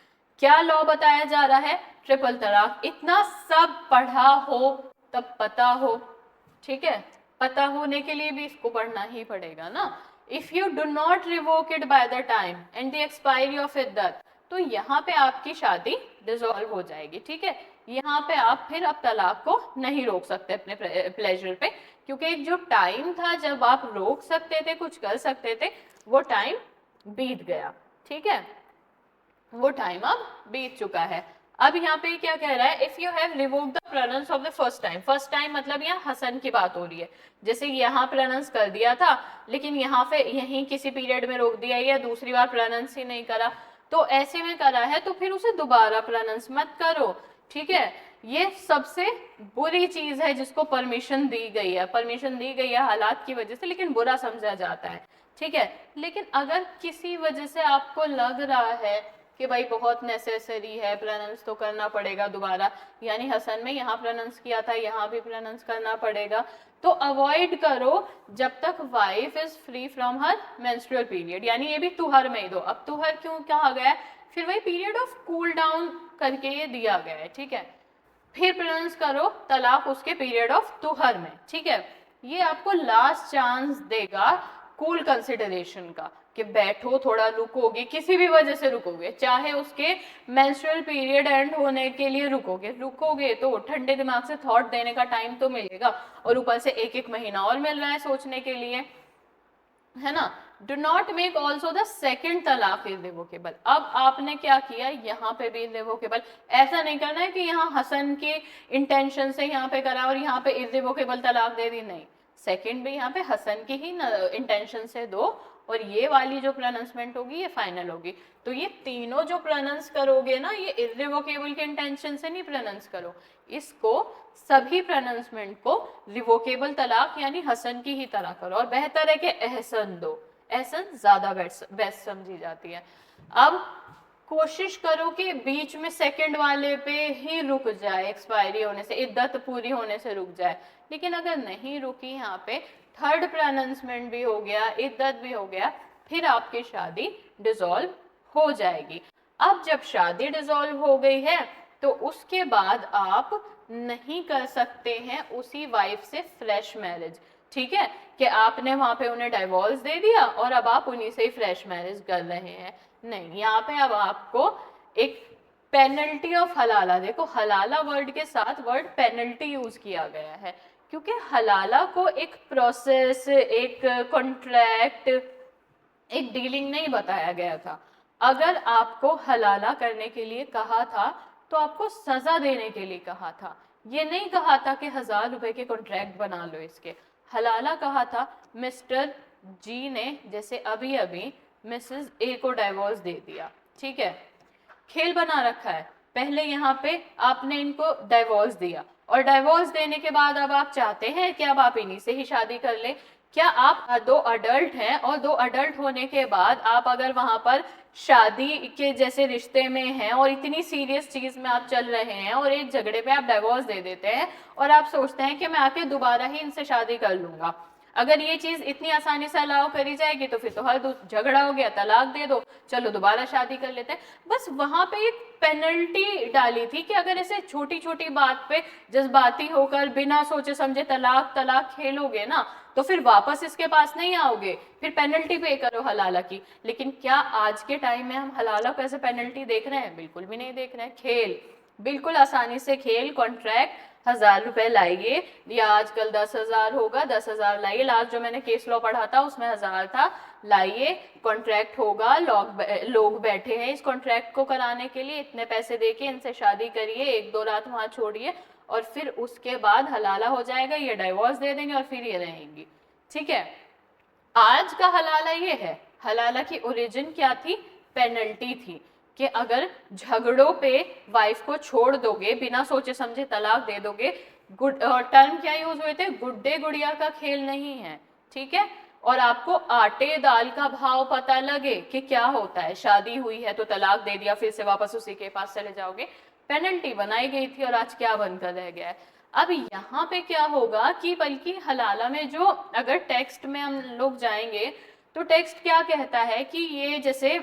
क्या लॉ बताया जा रहा है? ट्रिपल तलाक। इतना सब पढ़ा हो तब पता हो। ठीक है, पता होने के लिए भी इसको पढ़ना ही पड़ेगा ना। If you do not revoke it by the time and the expiry of इद्दत, तो यहाँ पे आपकी शादी डिसॉल्व हो जाएगी। ठीक है, यहाँ पे आप फिर अब तलाक को नहीं रोक सकते अपने प्लेजर पे, क्योंकि एक जो टाइम था जब आप रोक सकते थे, कुछ कर सकते थे, वो टाइम बीत गया। ठीक है, वो टाइम अब बीत चुका है। अब यहाँ पे क्या कह रहा है? If you have revoked the pronounce of the first time, first time मतलब यहाँ हसन की बात हो रही है, जैसे यहाँ प्रोनाउंस कर दिया था लेकिन यहाँ पे यहीं किसी पीरियड में रोक दिया, या दूसरी बार प्रोनाउंस ही नहीं करा, तो ऐसे में करा है तो फिर उसे दोबारा प्रोनाउंस मत करो। ठीक है, ये सबसे बुरी चीज है जिसको परमिशन दी गई है, परमिशन दी गई है हालात की वजह से, लेकिन बुरा समझा जाता है। ठीक है, लेकिन अगर किसी वजह से आपको लग रहा है कि भाई बहुत नेसेसरी है, प्रोनाउंस तो करना पड़ेगा दोबारा, यानी हसन में यहाँ प्रोनाउंस किया था, यहाँ भी प्रोनाउंस करना पड़ेगा, तो अवॉइड करो जब तक wife is free from her menstrual period, यानी ये भी तुहर में ही दो। अब तुहर क्यों कहा गया है? फिर वही पीरियड ऑफ कूल डाउन करके ये दिया गया है। ठीक है, फिर प्रोनाउंस करो तलाक उसके पीरियड ऑफ तुहर में। ठीक है, ये आपको लास्ट चांस देगा कूल कंसिडरेशन का, कि बैठो थोड़ा रुकोगे, किसी भी वजह से रुकोगे, चाहे उसके मेंस्ट्रुअल पीरियड एंड होने के लिए रुकोगे तो ठंडे दिमाग से थॉट देने का टाइम तो मिलेगा, और ऊपर से एक एक महीना और मिल रहा है सोचने के लिए, है ना। Do not make also the second तलाक इर्रिवोकेबल। अब आपने क्या किया, यहाँ पे भी इर्रिवोकेबल, ऐसा नहीं करना है कि यहाँ हसन के इंटेंशन से यहाँ पे करा और यहाँ पे इर्रिवोकेबल तलाक दे दी, नहीं, सेकंड भी यहाँ पे हसन की ही इंटेंशन से दो, और ये वाली जो प्रोनाउंसमेंट होगी ये फाइनल होगी। तो ये तीनों जो प्रोनाउंस करोगे ना, ये इर्रिवोकेबल के इंटेंशन से नहीं प्रोनाउंस करो, इसको सभी प्रोनाउंसमेंट को रिवोकेबल तलाक यानी हसन की ही तरह करो, और बेहतर है कि एहसन दो, एहसन ज्यादा बेस्ट समझी जाती है। अब कोशिश करो कि बीच में सेकंड वाले पे ही रुक जाए, एक्सपायरी होने से, इद्दत पूरी होने से रुक जाए, लेकिन अगर नहीं रुकी, यहाँ पे थर्ड प्रोनाउंसमेंट भी हो गया, इद्दत भी हो गया, फिर आपकी शादी डिसॉल्व हो जाएगी। अब जब शादी डिसॉल्व हो गई है तो उसके बाद आप नहीं कर सकते हैं उसी वाइफ से फ्रेश मैरिज। ठीक है, कि आपने वहां पे उन्हें डाइवोर्स दे दिया और अब आप उन्हीं से ही फ्रेश मैरिज कर रहे हैं, नहीं, यहाँ पे अब आपको एक पेनल्टी ऑफ हलाला, देखो हलाला वर्ड के साथ वर्ड पेनल्टी यूज किया गया है, क्योंकि हलाला को एक प्रोसेस, एक कॉन्ट्रैक्ट, एक डीलिंग नहीं बताया गया था। अगर आपको हलाला करने के लिए कहा था तो आपको सजा देने के लिए कहा था, ये नहीं कहा था कि 1000 रुपए के कॉन्ट्रैक्ट बना लो इसके। हलाला कहा था मिस्टर जी ने जैसे अभी अभी मिसेस ए को डाइवोर्स दे दिया, ठीक है, खेल बना रखा है। पहले यहाँ पे आपने इनको डाइवोर्स दिया और डाइवोर्स देने के बाद अब आप चाहते हैं कि अब आप इन्हीं से ही शादी कर ले। क्या आप दो अडल्ट हैं और दो अडल्ट होने के बाद आप अगर वहां पर शादी के जैसे रिश्ते में हैं और इतनी सीरियस चीज में आप चल रहे हैं और एक झगड़े पे आप डाइवोर्स दे देते हैं और आप सोचते हैं कि मैं आके दोबारा ही इनसे शादी कर लूंगा, अगर ये चीज इतनी आसानी से अलाउ करी जाएगी तो फिर तो हर झगड़ा हो गया, तलाक दे दो, चलो दोबारा शादी कर लेते हैं। बस वहां पे एक पेनल्टी डाली थी कि अगर ऐसे छोटी छोटी बात पे जज्बाती होकर बिना सोचे समझे तलाक तलाक खेलोगे ना तो फिर वापस इसके पास नहीं आओगे, फिर पेनल्टी पे करो हलाला की। लेकिन क्या आज के टाइम में हम हलाला को ऐसे पेनल्टी देख रहे हैं? बिल्कुल भी नहीं देख रहे हैं। खेल, बिल्कुल आसानी से खेल, कॉन्ट्रैक्ट 1000 रुपए लाइए या आजकल 10,000 होगा, 10,000 लाइए। लास्ट जो मैंने केस लॉ पढ़ा था उसमें 1000 था, लाइए कॉन्ट्रैक्ट होगा, लोग बैठे हैं इस कॉन्ट्रैक्ट को कराने के लिए, इतने पैसे देके इनसे शादी करिए, 1-2 रात वहां छोड़िए और फिर उसके बाद हलाला हो जाएगा, ये डाइवोर्स दे देंगे और फिर ये रहेंगी, ठीक है। आज का हलाला ये है, हलाला की ओरिजिन क्या थी? पेनल्टी थी कि अगर झगड़ों पे वाइफ को छोड़ दोगे, बिना सोचे समझे तलाक दे दोगे, टर्म क्या यूज हुए थे? गुड्डे गुड़िया का खेल नहीं है, ठीक है। और आपको आटे दाल का भाव पता लगे कि क्या होता है, शादी हुई है तो तलाक दे दिया, फिर से वापस उसी के पास चले जाओगे, पेनल्टी बनाई गई थी और आज क्या बनकर रह गया है। अब यहाँ पे क्या होगा कि बल्कि हलाला में जो अगर टेक्स्ट में हम लोग जाएंगे तो टेक्स्ट क्या कहता है कि ये जैसे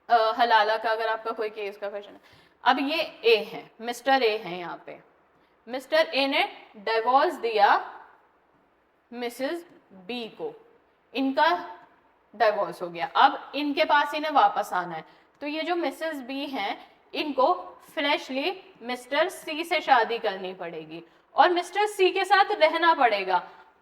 हलाला का अगर आपका कोई केस का क्वेश्चन है, अब ये ए है, मिस्टर ए है, यहाँ पे मिस्टर ए ने डिवोर्स दिया मिसेस बी को, इनका डिवोर्स हो गया, अब इनके पास इन्हें वापस आना है, तो ये जो मिसेस बी हैं इनको फ्रेशली मिस्टर सी से शादी करनी पड़ेगी और मिस्टर सी के साथ रहना पड़ेगा।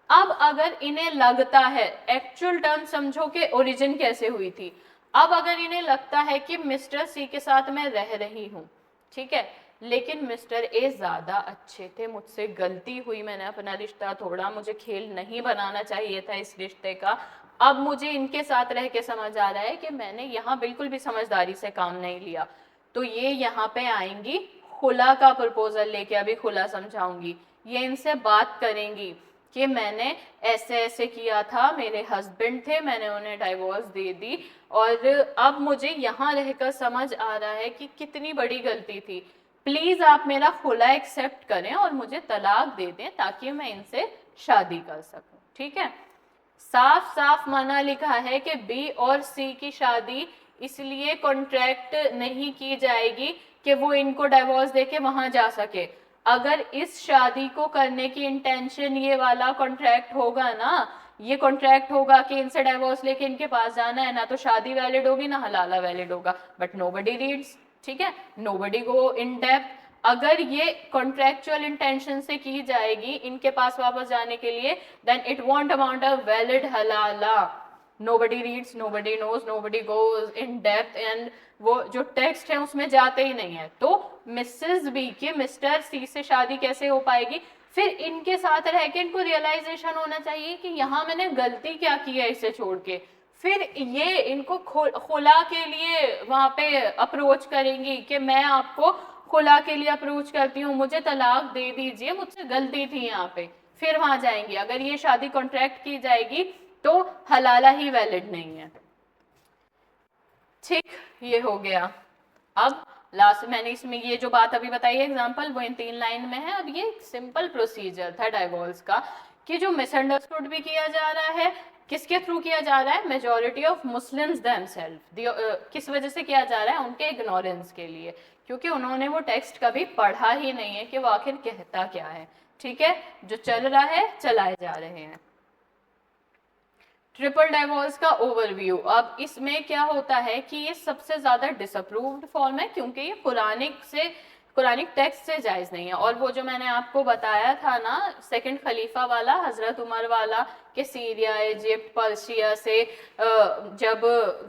अब अगर इन्हें लगता है, एक्चुअल टर्म समझो कि ओरिजिन कैसे हुई थी, अब अगर इन्हें लगता है कि मिस्टर सी के साथ मैं रह रही हूँ, ठीक है, लेकिन मिस्टर ए ज्यादा अच्छे थे, मुझसे गलती हुई, मैंने अपना रिश्ता तोड़ा, मुझे खेल नहीं बनाना चाहिए था इस रिश्ते का, अब मुझे इनके साथ रह के समझ आ रहा है कि मैंने यहाँ बिल्कुल भी समझदारी से काम नहीं लिया, तो ये यहाँ पे आएंगी खुला का प्रपोजल लेके, अभी खुला समझाऊंगी, ये इनसे बात करेंगी कि मैंने ऐसे ऐसे किया था, मेरे हस्बैंड थे, मैंने उन्हें डाइवोर्स दे दी और अब मुझे यहाँ रहकर समझ आ रहा है कि कितनी बड़ी गलती थी, प्लीज आप मेरा खुला एक्सेप्ट करें और मुझे तलाक दे दें ताकि मैं इनसे शादी कर सकूं, ठीक है। साफ साफ मना लिखा है कि बी और सी की शादी इसलिए कॉन्ट्रैक्ट नहीं की जाएगी कि वो इनको डाइवोर्स देके वहां जा सके। अगर इस शादी को करने की इंटेंशन ये वाला कॉन्ट्रैक्ट होगा ना, ये कॉन्ट्रैक्ट होगा कि इनसे डाइवोर्स लेके इनके पास जाना है, ना तो शादी वैलिड होगी ना हलाला वैलिड होगा, बट नोबडी रीड्स, ठीक है, नोबडी गो इन डेप्थ। अगर ये कॉन्ट्रेक्चुअल इंटेंशन से की जाएगी इनके पास वापस जाने के लिए, then it won't amount a valid halala. nobody reads, nobody knows, nobody goes in depth and वो जो टेक्स्ट है उसमें जाते ही नहीं है। तो मिसेस बी के मिस्टर सी से शादी कैसे हो पाएगी? फिर इनके साथ रह के इनको रियलाइजेशन होना चाहिए कि यहाँ मैंने गलती क्या की है इसे छोड़ के, फिर ये इनको खुला के लिए वहां पे अप्रोच करेंगी कि मैं आपको खुला के लिए अप्रोच करती हूँ, मुझे तलाक दे दीजिए, मुझसे गलती थी यहाँ पे, फिर वहां जाएंगी। अगर ये शादी कॉन्ट्रैक्ट की जाएगी तो हलाला ही वैलिड नहीं है, ठीक, ये हो गया। अब लास्ट मैंने इसमें ये जो बात अभी बताई है एग्जांपल वो इन 3 लाइन में है। अब ये सिंपल प्रोसीजर था डाइवोर्स का कि जो मिसअंडरस्टूड भी किया जा रहा है, किसके थ्रू किया जा रहा है? Majority of Muslims themselves. किस वजह से किया जा रहा है? उनके इग्नोरेंस के लिए, क्योंकि उन्होंने वो टेक्स्ट कभी पढ़ा ही नहीं है कि वो आखिर कहता क्या है, ठीक है, जो चल रहा है चलाए जा रहे हैं। ट्रिपल डाइवोर्स का ओवरव्यू। अब इसमें क्या होता है कि ये सबसे ज्यादा डिसअप्रूव्ड फॉर्म है क्योंकि ये कुरानिक टेक्स्ट से जायज़ नहीं है। और वो जो मैंने आपको बताया था ना सेकंड खलीफा वाला, हज़रत उमर वाला, कि सीरिया, इजिप्ट, पर्शिया से जब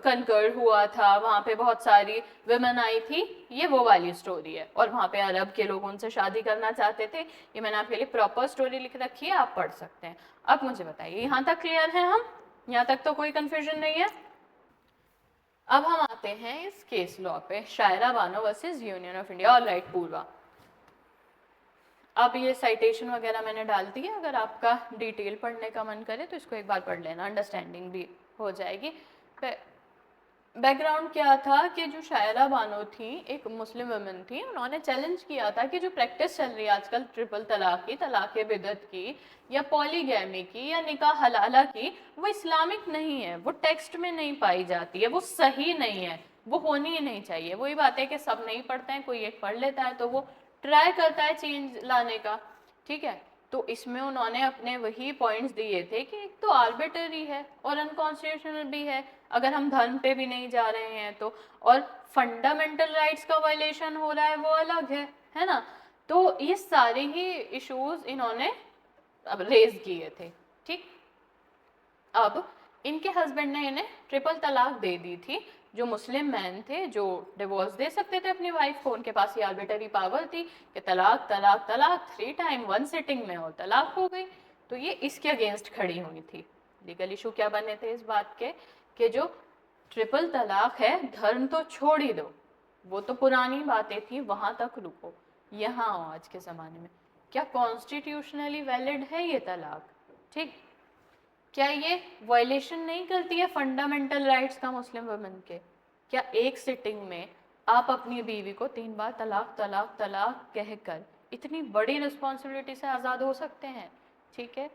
कनकर हुआ था वहाँ पे बहुत सारी विमेन आई थी, ये वो वाली स्टोरी है। और वहाँ पे अरब के लोग उनसे शादी करना चाहते थे। ये मैंने आपके लिए प्रॉपर स्टोरी लिख रखी है, आप पढ़ सकते हैं। अब मुझे बताइए, यहाँ तक क्लियर है? हम यहाँ तक तो कोई कंफ्यूजन नहीं है? अब हम आते हैं इस केस लॉ पे, Shayara Bano versus Union of India. Alright Purva, अब ये साइटेशन वगैरह मैंने डाल दी है, अगर आपका डिटेल पढ़ने का मन करे तो इसको एक बार पढ़ लेना, अंडरस्टैंडिंग भी हो जाएगी। बैकग्राउंड क्या था कि जो शायरा बानो थी एक मुस्लिम वुमेन थी, उन्होंने चैलेंज किया था कि जो प्रैक्टिस चल रही है आजकल ट्रिपल तलाक की, तलाक बिदत की, या पॉलीगैमी की, या निकाह हलाला की, वो इस्लामिक नहीं है, वो टेक्स्ट में नहीं पाई जाती है, वो सही नहीं है, वो होनी ही नहीं चाहिए। वही बात है कि सब नहीं पढ़ते हैं, कोई एक पढ़ लेता है तो वो ट्राई करता है चेंज लाने का, ठीक है। तो इसमें उन्होंने अपने वही पॉइंट्स दिए थे कि एक तो आर्बिटरी है और अनकॉन्स्टिट्यूशनल भी है, अगर हम धर्म पे भी नहीं जा रहे हैं तो, और फंडामेंटल राइट्स का वायलेशन हो रहा है वो अलग है ना। तो ये सारे ही इश्यूज इन्होंने अब रेज किए थे, ठीक। अब इनके हस्बैंड ने इन्हें ट्रिपल तलाक दे दी थी। जो मुस्लिम मैन थे जो डिवोर्स दे सकते थे अपनी वाइफ को, उनके पास ये आर्बिटरी पावर थी कि तलाक तलाक तलाक 3 टाइम 1 सिटिंग में हो तलाक हो गई। तो ये इसके अगेंस्ट खड़ी हुई थी। लीगल इशू क्या बने थे इस बात के कि जो ट्रिपल तलाक है, धर्म तो छोड़ ही दो, वो तो पुरानी बातें थी, वहां तक रुको, यहाँ आओ आज के ज़माने में। क्या कॉन्स्टिट्यूशनली वैलिड है ये तलाक? ठीक, क्या ये वायलेशन नहीं करती है फंडामेंटल राइट्स का मुस्लिम वुमेन के? क्या एक सिटिंग में आप अपनी बीवी को 3 बार तलाक तलाक तलाक कहकर इतनी बड़ी रिस्पॉन्सिबिलिटी से आज़ाद हो सकते हैं? ठीक है।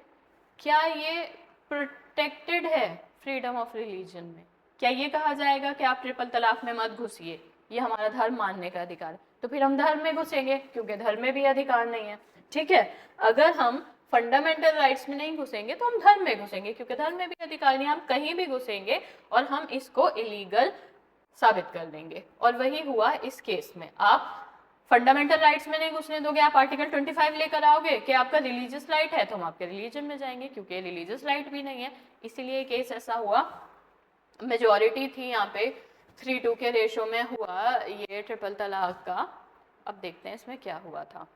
क्या ये प्रोटेक्टेड है फ्रीडम ऑफ रिलीजन में? क्या ये कहा जाएगा कि आप ट्रिपल तलाक में मत घुसिए, ये हमारा धर्म मानने का अधिकार है? तो फिर हम धर्म में घुसेंगे क्योंकि धर्म में भी अधिकार नहीं है, ठीक है। अगर हम फंडामेंटल राइट्स में नहीं घुसेंगे तो हम धर्म में घुसेंगे क्योंकि धर्म में भी अधिकार नहीं, हम कहीं भी घुसेंगे और हम इसको इलीगल साबित कर देंगे। और वही हुआ इस केस में। आप फंडामेंटल राइट्स में नहीं घुसने दोगे, आप आर्टिकल 25 लेकर आओगे कि आपका रिलीजियस राइट है, तो हम आपके रिलीजन में जाएंगे क्योंकि रिलीजियस राइट भी नहीं है। इसीलिए केस ऐसा हुआ, मेजॉरिटी थी यहाँ पे 3-2 के रेशो में हुआ ये ट्रिपल तलाक का। अब देखते हैं इसमें क्या हुआ था।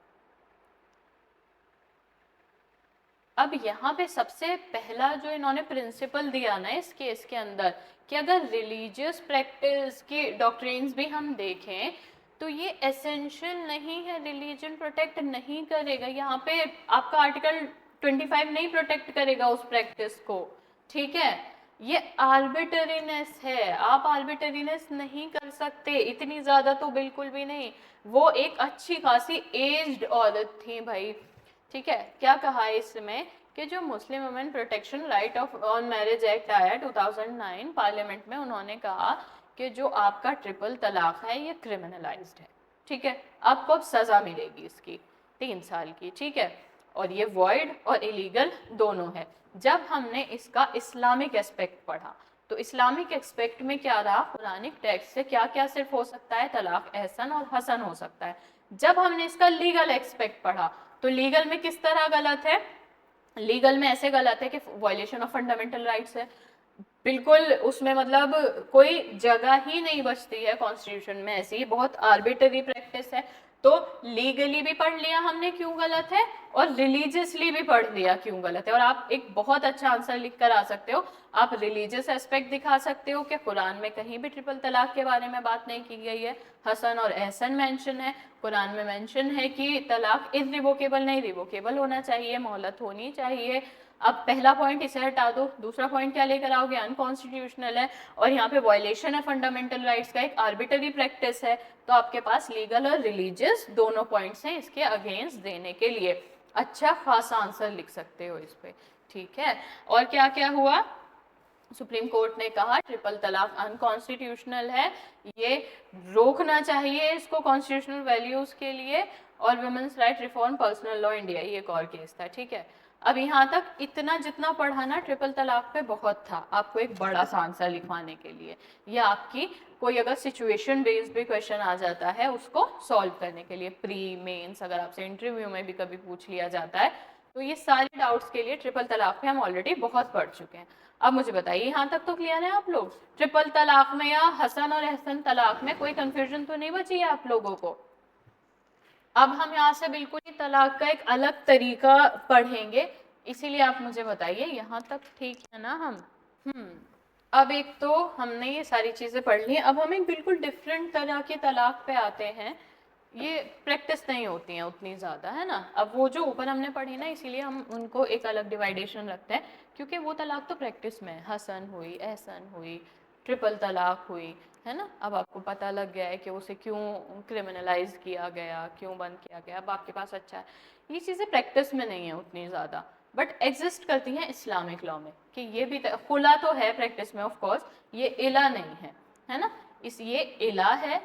अब यहाँ पे सबसे पहला जो इन्होंने प्रिंसिपल दिया ना इस केस के अंदर, कि अगर रिलीजियस प्रैक्टिस की डॉक्ट्रिन्स भी हम देखें तो ये एसेंशियल नहीं है, रिलीजन प्रोटेक्ट नहीं करेगा। यहाँ पे आपका आर्टिकल 25 नहीं प्रोटेक्ट करेगा उस प्रैक्टिस को, ठीक है। ये आर्बिटरीनेस है, आप आर्बिटरीनेस नहीं कर सकते, इतनी ज़्यादा तो बिल्कुल भी नहीं। वो एक अच्छी खासी एज्ड औरत थी भाई, ठीक है। क्या कहा है इसमें कि जो Muslim women protection right of on marriage act आया 2009 पार्लियामेंट में, उन्होंने कहा कि जो आपका ट्रिपल तलाक है ये क्रिमिनलाइज्ड है, ठीक है। आपको अब सज़ा मिलेगी इसकी 3 साल की, ठीक है। और ये वॉइड और इलीगल दोनों है। जब हमने इसका इस्लामिक एस्पेक्ट पढ़ा तो इस्लामिक एस्पेक्ट में क्या रहा, कुरानिक टेक्स्ट से क्या क्या सिर्फ हो सकता है, तलाक एहसन और हसन हो सकता है। जब हमने इसका लीगल एस्पेक्ट पढ़ा तो लीगल में किस तरह गलत है, लीगल में ऐसे गलत है कि वायलेशन ऑफ फंडामेंटल राइट्स है, बिल्कुल उसमें मतलब कोई जगह ही नहीं बचती है कॉन्स्टिट्यूशन में, ऐसी बहुत आर्बिटरी प्रैक्टिस है। तो लीगली भी पढ़ लिया हमने क्यों गलत है, और रिलीजियसली भी पढ़ लिया क्यों गलत है। और आप एक बहुत अच्छा आंसर लिख कर आ सकते हो। आप रिलीजियस एस्पेक्ट दिखा सकते हो कि कुरान में कहीं भी ट्रिपल तलाक के बारे में बात नहीं की गई है, हसन और एहसन मेंशन है, कुरान में मेंशन है कि तलाक इररिवोकेबल नहीं, रिवोकेबल होना चाहिए, मोहलत होनी चाहिए। अब पहला पॉइंट इसे हटा दो, दूसरा पॉइंट क्या लेकर आओगे, अनकॉन्स्टिट्यूशनल है, और यहाँ पे वायलेशन है फंडामेंटल राइट्स का, एक आर्बिटरी प्रैक्टिस है। तो आपके पास लीगल और रिलीजियस दोनों पॉइंट्स हैं इसके अगेंस्ट देने के लिए। अच्छा खासा आंसर लिख सकते हो इस पे, ठीक है। और क्या क्या हुआ, सुप्रीम कोर्ट ने कहा ट्रिपल तलाक अनकॉन्स्टिट्यूशनल है, ये रोकना चाहिए इसको कॉन्स्टिट्यूशनल वैल्यूज के लिए। और women's right reform personal law India, ये एक और केस था, ठीक है। अब यहाँ तक इतना जितना पढ़ाना ट्रिपल तलाक पे बहुत था, आपको एक बड़ा सा आंसर लिखवाने के लिए, या आपकी कोई अगर सिचुएशन बेस्ड भी क्वेश्चन आ जाता है उसको सॉल्व करने के लिए, प्री मेंस अगर आपसे इंटरव्यू में भी कभी पूछ लिया जाता है, तो ये सारे डाउट्स के लिए ट्रिपल तलाक पे हम ऑलरेडी बहुत पढ़ चुके हैं। अब मुझे बताइए यहाँ तक तो क्लियर है आप लोग? ट्रिपल तलाक में या हसन और अहसन तलाक में कोई कंफ्यूजन तो नहीं बची है आप लोगों को? अब हम यहाँ से बिल्कुल ही तलाक का एक अलग तरीका पढ़ेंगे, इसीलिए आप मुझे बताइए यहाँ तक ठीक है ना हम? अब एक तो हमने ये सारी चीजें पढ़ ली, अब हम एक बिल्कुल डिफरेंट तरह के तलाक पे आते हैं। ये प्रैक्टिस नहीं होती हैं उतनी ज़्यादा, है ना। अब वो जो ऊपर हमने पढ़ी ना, इसीलिए हम उनको एक अलग डिवाइडेशन रखते हैं, क्योंकि वो तलाक तो प्रैक्टिस में है, हसन हुई, एहसन हुई, ट्रिपल तलाक हुई, है ना। अब आपको पता लग गया है कि उसे क्यों क्रिमिनलाइज किया गया, क्यों बंद किया गया, अब आपके पास अच्छा है। ये चीज़ें प्रैक्टिस में नहीं है उतनी ज़्यादा, बट एग्जिस्ट करती हैं इस्लामिक लॉ में, कि ये भी खुला तो है प्रैक्टिस में ऑफ कोर्स, ये इला नहीं है ना। इस ये इला है,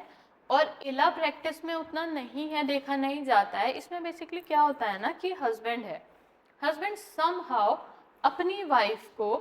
और इला प्रैक्टिस में उतना नहीं है, देखा नहीं जाता है। इसमें बेसिकली क्या होता है ना कि हस्बैंड है, हस्बैंड समहाउ अपनी वाइफ को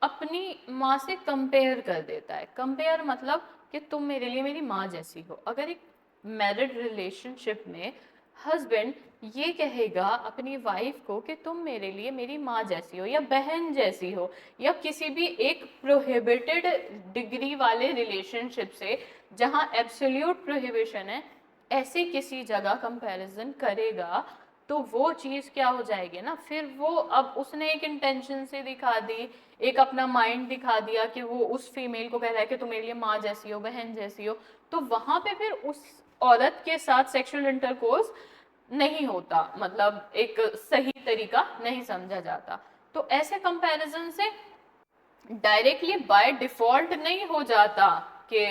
अपनी माँ से कंपेयर कर देता है। कंपेयर मतलब कि तुम मेरे लिए मेरी माँ जैसी हो। अगर एक मैरिड रिलेशनशिप में हस्बैंड ये कहेगा अपनी वाइफ को कि तुम मेरे लिए मेरी माँ जैसी हो, या बहन जैसी हो, या किसी भी एक प्रोहिबिटेड डिग्री वाले रिलेशनशिप से जहाँ एब्सोल्यूट प्रोहिबिशन है, ऐसी किसी जगह कंपैरिजन करेगा, तो वो चीज़ क्या हो जाएगी ना, फिर वो अब उसने एक इंटेंशन से दिखा दी, एक अपना माइंड दिखा दिया कि वो उस फीमेल को कह रहा है कि तुम मेरे लिए माँ जैसी हो, बहन जैसी हो, तो वहाँ पे फिर उस औरत के साथ सेक्सुअल इंटरकोर्स नहीं होता, मतलब एक सही तरीका नहीं समझा जाता। तो ऐसे कंपैरिजन से डायरेक्टली बाय डिफॉल्ट नहीं हो जाता कि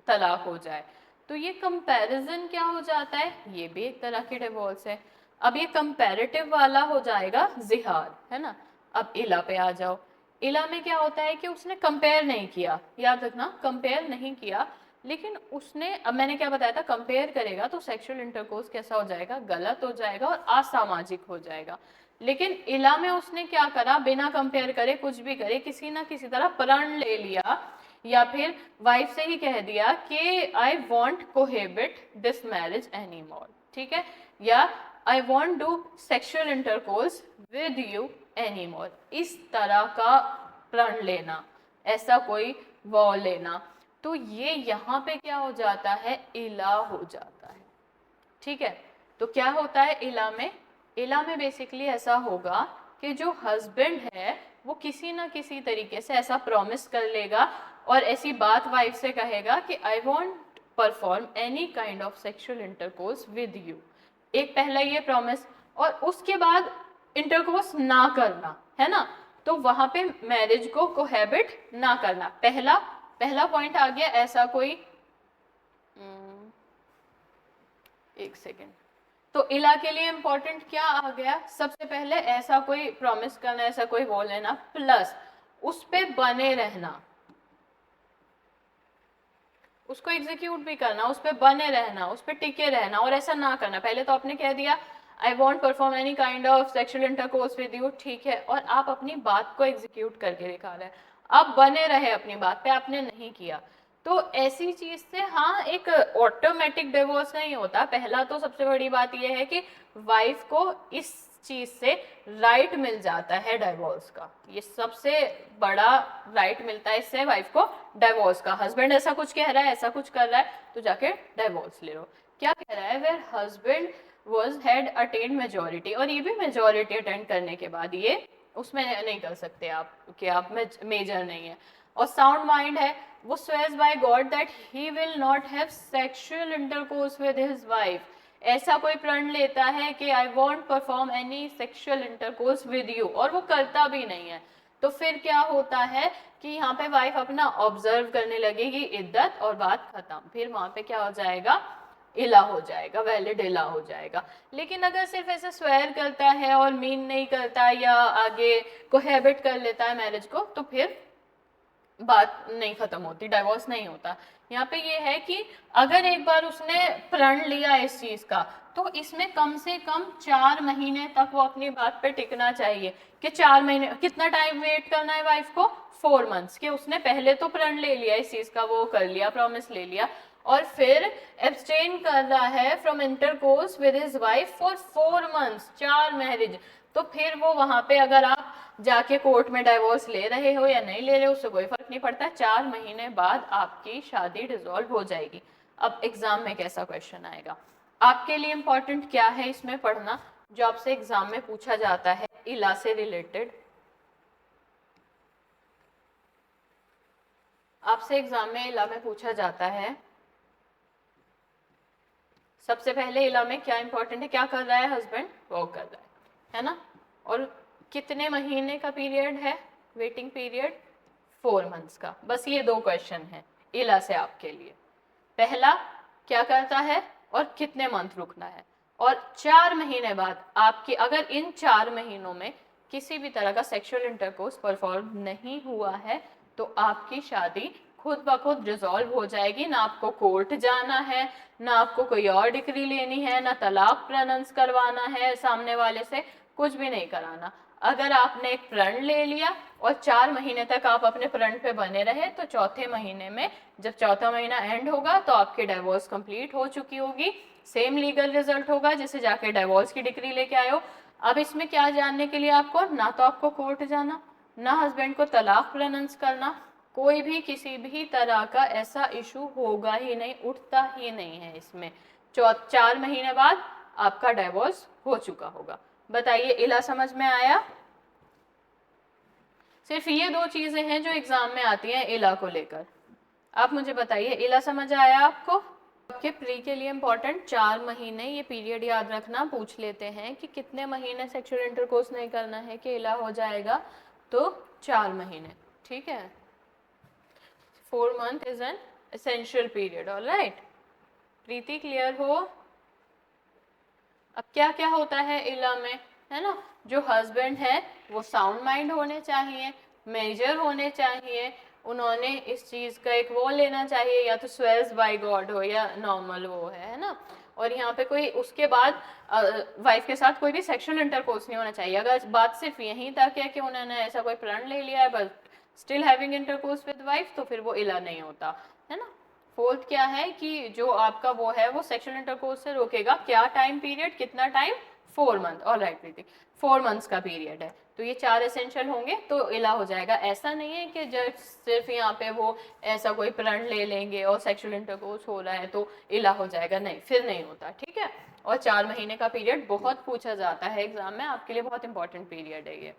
तलाक हो जाए, तो ये कंपैरिजन क्या हो जाता है, ये भी एक तरह की डिवोर्स है। अब ये कंपैरेटिव वाला हो जाएगा जिहार, है ना। अब इला पे आ जाओ, इला में क्या होता है कि उसने कंपेयर नहीं किया, याद रखना कंपेयर नहीं किया, लेकिन उसने, अब मैंने क्या बताया था, कंपेयर करेगा तो सेक्सुअल इंटरकोर्स कैसा हो जाएगा, गलत हो जाएगा और असामाजिक हो जाएगा। लेकिन इला में उसने क्या करा, बिना कंपेयर करे कुछ भी करे, किसी ना किसी तरह प्रण ले लिया, या फिर वाइफ से ही कह दिया कि I want cohabit this marriage any more, ठीक है, या I want do sexual intercourse with you any more, इस तरह का प्रण लेना, ऐसा कोई वॉ लेना, तो ये यहाँ पे क्या हो जाता है, इला हो जाता है, ठीक है। तो क्या होता है इला में, इला में बेसिकली ऐसा होगा कि जो हस्बैंड है वो किसी ना किसी तरीके से ऐसा प्रॉमिस कर लेगा और ऐसी बात वाइफ से कहेगा कि I won't perform any kind of sexual intercourse with you, एक पहला ये प्रॉमिस, और उसके बाद इंटरकोर्स ना करना, है ना। तो वहां पे मैरिज को कोहैबिट ना करना, पहला पॉइंट आ गया। ऐसा कोई एक सेकेंड, तो इला के लिए इंपॉर्टेंट क्या आ गया, सबसे पहले ऐसा कोई प्रॉमिस करना, ऐसा कोई वो लेना, प्लस उस पे बने रहना, उसको एग्जीक्यूट भी करना, उस पे बने रहना, उस पे टिके रहना, और ऐसा ना करना। पहले तो आपने कह दिया आई won't perform any kind of sexual intercourse with you, ठीक है, और आप अपनी बात को एग्जीक्यूट करके दिखा रहे हैं, आप बने रहे अपनी बात पे, आपने नहीं किया, तो ऐसी चीज से हाँ एक ऑटोमेटिक डिवोर्स नहीं होता। पहला तो सबसे बड़ी बात यह है कि वाइफ को इस चीज से राइट मिल जाता है डाइवोर्स का, ये सबसे बड़ा राइट मिलता है इससे वाइफ को डाइवोर्स का। हस्बैंड ऐसा कुछ कह रहा है, ऐसा कुछ कर रहा है, तो जाके डाइवोर्स ले लो। क्या कह रहा है, where husband was had attend majority, और ये भी मेजोरिटी अटेंड करने के बाद ये उसमें नहीं कर सकते आप कि आप मेजर नहीं है, और साउंड माइंड है, वो swears by God that he will not have sexual intercourse with his wife, ऐसा कोई प्रण लेता है कि I won't perform any sexual intercourse with you, और वो करता भी नहीं है, तो फिर क्या होता है कि यहाँ पे वाइफ अपना ऑब्जर्व करने लगेगी, इद्दत, और बात खत्म, फिर वहां पे क्या हो जाएगा, इला हो जाएगा, वैलिड इला हो जाएगा। लेकिन अगर सिर्फ ऐसे स्वेयर करता है और मीन नहीं करता, या आगे कोहैबिट कर लेता है मैरिज को, तो फिर बात नहीं खत्म होती, डाइवोर्स नहीं होता। यहाँ पे ये है कि अगर एक बार उसने प्रण लिया इस चीज का, तो इसमें कम से कम 4 महीने तक वो अपनी बात पे टिकना चाहिए। कि 4 महीने, कितना टाइम वेट करना है वाइफ को? 4 मंथ्स। कि उसने पहले तो प्रण ले लिया इस चीज का, वो कर लिया, प्रॉमिस ले लिया, और फिर एब्सटेन कर रहा है from intercourse with his wife for 4 months, 4 marriage. तो फिर वो वहां पे अगर आप जाके कोर्ट में डाइवोर्स ले रहे हो या नहीं ले रहे हो, उससे कोई फर्क नहीं पड़ता। 4 महीने बाद आपकी शादी डिसॉल्व हो जाएगी। अब एग्जाम में कैसा क्वेश्चन आएगा आपके लिए इंपॉर्टेंट क्या है इसमें पढ़ना, जो आपसे एग्जाम में पूछा जाता है इला से रिलेटेड। आपसे एग्जाम में इला में पूछा जाता है, सबसे पहले इला में क्या इंपॉर्टेंट है, क्या कर रहा है हस्बैंड? वो कर रहा है ना? और कितने महीने का पीरियड है वेटिंग पीरियड? 4 मंथ्स का। बस ये 2 क्वेश्चन है इला से आपके लिए। पहला क्या करता है और कितने मंथ रुकना है, और 4 महीने बाद आपकी अगर इन 4 महीनों में किसी भी तरह का सेक्सुअल इंटरकोर्स परफॉर्म नहीं हुआ है तो आपकी शादी खुद ब खुद रिजॉल्व हो जाएगी। ना आपको कोर्ट जाना है, ना आपको कोई और डिग्री लेनी है, ना तलाक प्रोनाउंस करवाना है सामने वाले से, कुछ भी नहीं कराना। अगर आपने एक प्रण ले लिया और 4 महीने तक आप अपने प्रण पे बने रहे, तो चौथे महीने में जब चौथा महीना एंड होगा तो आपकी डाइवोर्स कंप्लीट हो चुकी होगी। सेम लीगल रिजल्ट होगा जिससे जाके डाइवोर्स की डिग्री लेके आए हो। अब इसमें क्या जानने के लिए आपको, ना तो आपको कोर्ट जाना, ना हस्बैंड को तलाक प्रोनाउंस करना, कोई भी किसी भी तरह का ऐसा इशू होगा ही नहीं, उठता ही नहीं है इसमें। 4 महीने बाद आपका डाइवोर्स हो चुका होगा। बताइए इला समझ में आया? सिर्फ ये 2 चीजें हैं जो एग्जाम में आती हैं इला को लेकर। आप मुझे बताइए इला समझ आया आपको? आपके प्री के लिए इंपॉर्टेंट 4 महीने, ये पीरियड याद रखना, पूछ लेते हैं कि कितने महीने सेक्सुअल इंटरकोर्स नहीं करना है कि इला हो जाएगा, तो 4 महीने। ठीक है, 4 month is an essential period. Alright, Preeti clear हो? अब क्या क्या होता है इला में, है ना? जो हस्बैंड है वो साउंड माइंड होने चाहिए, मेजर होने चाहिए, उन्होंने इस चीज का एक वो लेना चाहिए, या तो स्वेल्स बाय गॉड हो या नॉर्मल वो है ना? और यहाँ पे कोई उसके बाद वाइफ के साथ कोई भी सेक्सुअल इंटरकोर्स नहीं होना चाहिए। अगर बात सिर्फ यहीं तक है कि उन्होंने ऐसा कोई प्रण ले लिया है but still having intercourse with wife, तो फिर वो इला नहीं होता, है ना? फोर्थ क्या है कि जो आपका वो है वो सेक्सुअल इंटरकोर्स से रोकेगा। क्या टाइम पीरियड, कितना टाइम? 4 मंथ। ऑलराइट प्रीति, 4 मंथ्स का पीरियड है, तो ये 4 एसेंशियल होंगे तो इला हो जाएगा। ऐसा नहीं है कि जब सिर्फ यहाँ पे वो ऐसा कोई प्रण ले लेंगे और सेक्सुअल इंटरकोर्स हो रहा है तो इला हो जाएगा, नहीं, फिर नहीं होता। ठीक है, और 4 महीने का पीरियड बहुत पूछा जाता है एग्जाम में, आपके लिए बहुत इंपॉर्टेंट पीरियड है ये।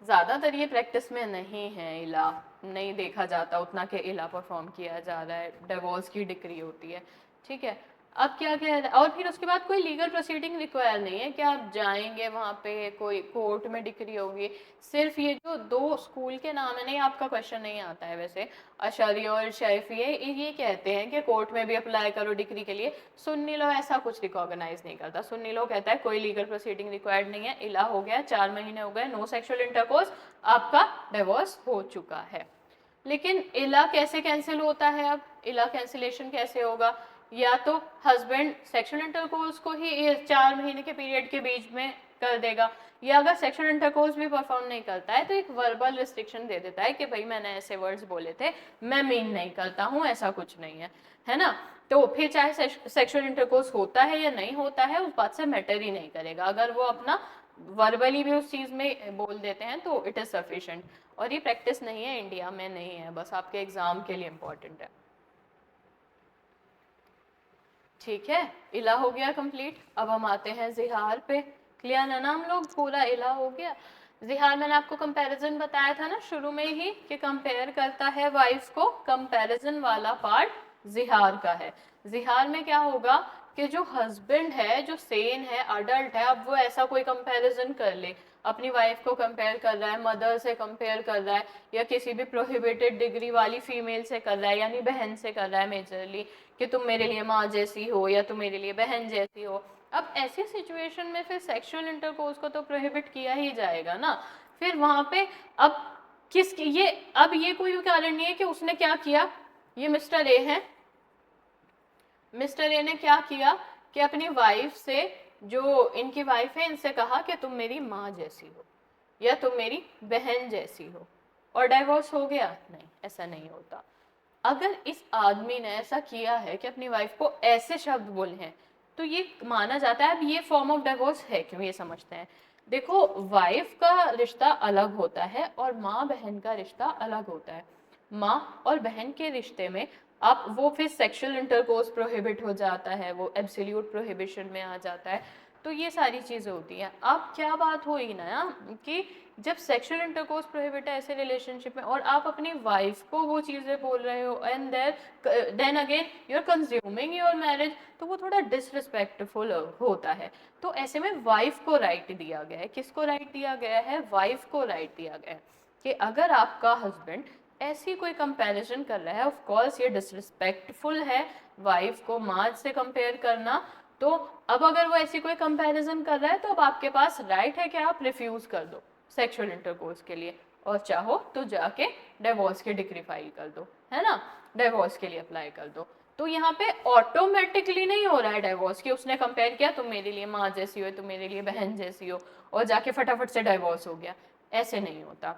ज़्यादातर ये प्रैक्टिस में नहीं है, इला नहीं देखा जाता उतना कि इला परफॉर्म किया जा रहा है, डिवोर्स की डिक्री होती है। ठीक है, अब क्या कह रहा है, और फिर उसके बाद कोई लीगल प्रोसीडिंग रिक्वायर नहीं है कि आप जाएंगे वहाँ पे कोई कोर्ट में डिक्री होगी। सिर्फ ये जो 2 स्कूल के नाम है, नहीं आपका क्वेश्चन नहीं आता है वैसे, अशरी और शैफिया, ये कहते हैं कि कोर्ट में भी अप्लाई करो डिग्री के लिए। सुन्नी लॉ ऐसा कुछ रिकॉग्नाइज नहीं करता। सुन्नी लॉ कहता है कोई लीगल प्रोसीडिंग रिक्वायर्ड नहीं है, इला हो गया, 4 महीने हो गए, नो सेक्सुअल इंटरकोर्स, आपका डिवोर्स हो चुका है। लेकिन इला कैसे कैंसिल होता है? अब इला कैंसिलेशन कैसे होगा? या तो हस्बैंड सेक्सुअल इंटरकोर्स को ही 4 महीने के पीरियड के बीच में कर देगा, या अगर सेक्सुअल इंटरकोर्स भी परफॉर्म नहीं करता है तो एक वर्बल रिस्ट्रिक्शन दे देता है कि भाई मैंने ऐसे वर्ड्स बोले थे, मैं मीन नहीं करता हूँ, ऐसा कुछ नहीं है ना? तो फिर चाहे सेक्सुअल इंटरकोर्स होता है या नहीं होता है, उस बात से मैटर ही नहीं करेगा। अगर वो अपना वर्बली भी उस चीज में बोल देते हैं तो इट इज सफिशिएंट। और ये प्रैक्टिस नहीं है, इंडिया में नहीं है, बस आपके एग्जाम के लिए इंपॉर्टेंट है। ठीक है, इला हो गया कंप्लीट। अब हम आते हैं जिहार पे। क्लियर है ना हम लोग? पूरा इला हो गया। जिहार मैंने आपको कंपैरिजन बताया था ना शुरू में ही कि कंपेयर करता है वाइफ को, कंपैरिजन वाला पार्ट जिहार का है। जिहार में क्या होगा कि जो हस्बैंड है, जो सेन है, अडल्ट है, अब वो ऐसा कोई कंपैरिजन कर ले, अपनी वाइफ को कंपेयर कर रहा है, मदर से कंपेयर कर रहा है, या किसी भी प्रोहिबिटेड डिग्री वाली फीमेल से कर रहा है, यानी बहन से कर रहा है मेजरली, कि तुम मेरे लिए माँ जैसी हो या तुम मेरे लिए बहन जैसी हो। अब ऐसी सिचुएशन में फिर सेक्सुअल इंटरकोर्स को तो प्रोहिबिट किया ही जाएगा ना। फिर वहां पे अब किसकी ये, अब ये कोई भी कारण नहीं है कि उसने क्या किया, ये मिस्टर ए है, मिस्टर ए ने क्या किया कि अपनी वाइफ से, जो इनकी वाइफ है, इनसे कहा कि तुम मेरी माँ जैसी हो या तुम मेरी बहन जैसी हो, और डाइवोर्स हो गया। नहीं, ऐसा नहीं होता। अगर इस आदमी ने ऐसा किया है कि अपनी वाइफ को ऐसे शब्द बोले हैं, तो ये माना जाता है। अब ये फॉर्म ऑफ डाइवोर्स है क्यों, ये समझते हैं। देखो, वाइफ का रिश्ता अलग होता है और माँ बहन का रिश्ता अलग होता है। माँ और बहन के रिश्ते में आप वो फिर सेक्सुअल इंटरकोर्स प्रोहिबिट हो जाता है, वो एब्सोल्यूट प्रोहिबिशन में आ जाता है। तो ये सारी चीज़ें होती हैं। अब क्या बात हुई ना कि जब सेक्सुअल इंटरकोर्स प्रोहिबिट है ऐसे रिलेशनशिप में, और आप अपनी वाइफ को वो चीज़ें बोल रहे हो, and then again you are consuming your marriage, तो वो थोड़ा डिसरिस्पेक्टफुल होता है। तो ऐसे में वाइफ को राइट दिया गया है। किसको राइट दिया गया है? वाइफ को राइट दिया गया है कि अगर आपका हस्बैंड ऐसी कोई कंपैरिजन कर रहा है, ऑफ कोर्स ये डिसरिस्पेक्टफुल है वाइफ को माँ से कंपेयर करना। तो अब अगर वो ऐसी कोई कंपैरिजन कर रहा है, तो अब आपके पास राइट है कि आप रिफ्यूज कर दो सेक्सुअल इंटरकोर्स के लिए, और चाहो तो जाके डिवोर्स की डिक्री फाइल कर दो, है ना, डिवोर्स के लिए अप्लाई कर दो। तो यहाँ पे ऑटोमेटिकली नहीं हो रहा है डिवोर्स कि उसने कंपेयर किया, तुम मेरे लिए माँ जैसी हो, तुम मेरे लिए बहन जैसी हो, और जाके फटाफट से डिवोर्स हो गया। ऐसे नहीं होता।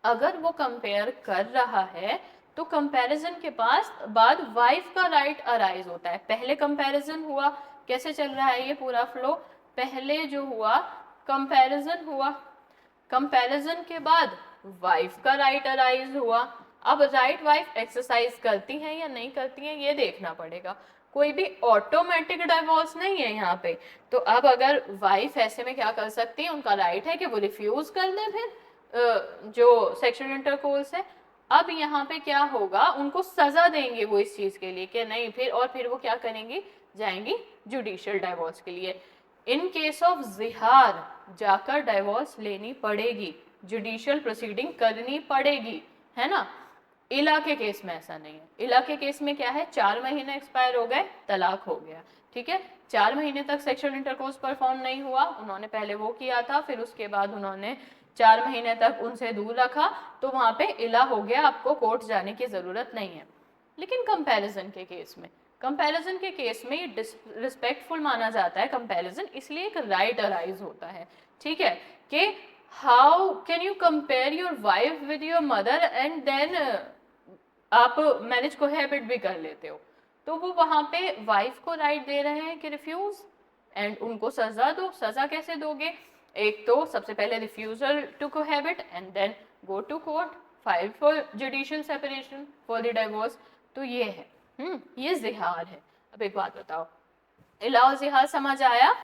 अगर वो कंपेयर कर रहा है तो कंपैरिजन के पास बाद वाइफ का राइट अराइज होता है। पहले कंपैरिजन हुआ, कैसे चल रहा है ये पूरा फ्लो? पहले जो हुआ कंपैरिजन हुआ, कंपैरिजन के बाद वाइफ का राइट अराइज हुआ। अब राइट वाइफ एक्सरसाइज करती है या नहीं करती है ये देखना पड़ेगा। कोई भी ऑटोमेटिक डाइवोर्स नहीं है यहाँ पे। तो अब अगर वाइफ ऐसे में क्या कर सकती है, उनका राइट है कि वो रिफ्यूज कर दें फिर जो सेक्सुअल इंटरकोर्स है। अब यहाँ पे क्या होगा, उनको सजा देंगे वो इस चीज के लिए कि नहीं, फिर वो क्या करेंगी, जाएंगी जुडिशियल डाइवोर्स के लिए। इन केस ऑफ जिहार जाकर डाइवोर्स लेनी पड़ेगी, जुडिशियल प्रोसीडिंग करनी पड़ेगी, है ना। इला के केस में ऐसा नहीं है। इला के केस में क्या है, 4 महीने एक्सपायर हो गए, तलाक हो गया, ठीक है। 4 महीने तक सेक्सुअल इंटरकोर्स परफॉर्म नहीं हुआ, उन्होंने पहले वो किया था, फिर उसके बाद उन्होंने 4 महीने तक उनसे दूर रखा, तो वहां पे इला हो गया, आपको कोर्ट जाने की जरूरत नहीं है। लेकिन कंपैरिजन के केस में, कंपैरिजन के केस में ये डिसरिस्पेक्टफुल माना जाता है कंपैरिजन, इसलिए एक राइट अराइज होता है, ठीक है, कि how can you compare your wife with your mother and then आप मैरिज को हैबिट भी कर लेते हो। तो वो वहां पे वाइफ को राइट दे रहे हैं कि रिफ्यूज, एंड उनको सजा दो। सजा कैसे दोगे? एक तो सबसे पहले refusal to cohabit and then go to court, file for judicial separation for the divorce. तो ये है, ये जिहार है। अब एक बात बताओ, इला और जिहार समझ आया?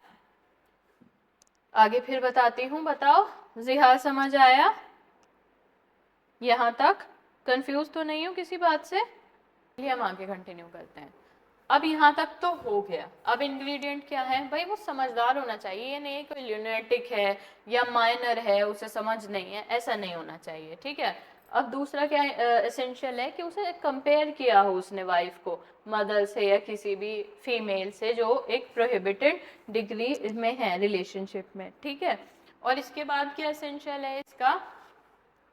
आगे फिर बताती हूँ, बताओ जिहार समझ आया? यहाँ तक कंफ्यूज तो नहीं हो किसी बात से? चलिए हम आगे कंटिन्यू करते हैं। अब यहाँ तक तो हो गया। अब इंग्रेडिएंट क्या है भाई, वो समझदार होना चाहिए। ये नहीं कोई ल्यूनेटिक है या माइनर है, उसे समझ नहीं है, ऐसा नहीं होना चाहिए, ठीक है। अब दूसरा क्या एसेंशियल है कि उसे कंपेयर किया हो उसने वाइफ को मदर से या किसी भी फीमेल से जो एक प्रोहिबिटेड डिग्री में है रिलेशनशिप में, ठीक है। और इसके बाद क्या एसेंशियल है इसका,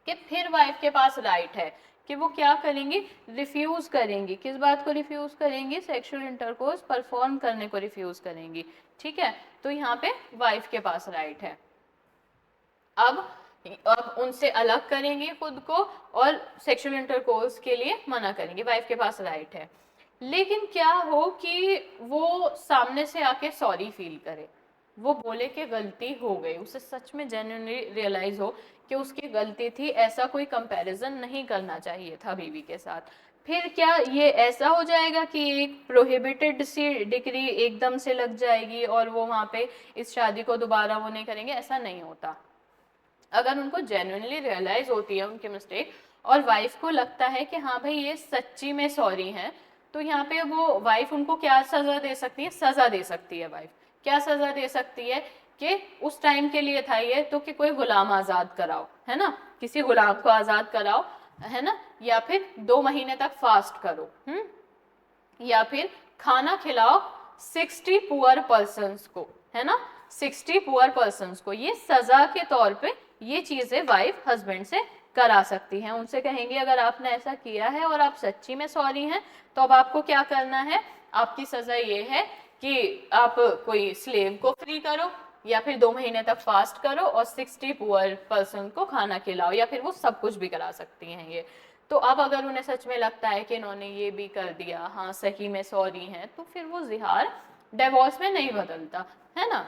कि फिर वाइफ के पास राइट है कि वो क्या करेंगी, रिफ्यूज करेंगी। किस बात को रिफ्यूज करेंगी? सेक्सुअल इंटरकोर्स परफॉर्म करने को रिफ्यूज करेंगी, ठीक है। तो यहाँ पे वाइफ के पास राइट है। अब उनसे अलग करेंगे खुद को और सेक्सुअल इंटरकोर्स के लिए मना करेंगे, वाइफ के पास राइट है। लेकिन क्या हो कि वो सामने से आके सॉरी फील करे, वो बोले कि गलती हो गई, उसे सच में जेन्युइनली रियलाइज हो कि उसकी गलती थी, ऐसा कोई कंपैरिजन नहीं करना चाहिए था बीवी के साथ। फिर क्या ये ऐसा हो जाएगा कि एक प्रोहिबिटेड सी डिग्री एकदम से लग जाएगी और वो वहाँ पे इस शादी को दोबारा वो नहीं करेंगे? ऐसा नहीं होता। अगर उनको जेन्युइनली रियलाइज होती है उनकी मिस्टेक और वाइफ को लगता है कि हाँ भाई ये सच्ची में सॉरी है, तो यहाँ पे वो वाइफ उनको क्या सजा दे सकती है? सजा दे सकती है वाइफ। क्या सजा दे सकती है? कि उस टाइम के लिए था ये तो कि कोई गुलाम आजाद कराओ, है ना, किसी गुलाम को आजाद कराओ, है ना, या फिर 2 महीने तक फास्ट करो, या फिर खाना खिलाओ 60 पुअर पर्सन्स को, है ना, 60 पुअर पर्सन्स को। ये सजा के तौर पे ये चीजें वाइफ हस्बैंड से करा सकती हैं। उनसे कहेंगे अगर आपने ऐसा किया है और आप सच्ची में सॉरी हैं तो अब आपको क्या करना है, आपकी सजा ये है कि आप कोई स्लेव को फ्री करो या फिर 2 महीने तक फास्ट करो और 60 पुअर पर्सन को खाना खिलाओ, या फिर वो सब कुछ भी करा सकती हैं ये। तो अब अगर उन्हें सच में लगता है कि इन्होंने ये भी कर दिया, हाँ सही में सॉरी हैं, तो फिर वो जिहार डिवोर्स में नहीं बदलता, है ना।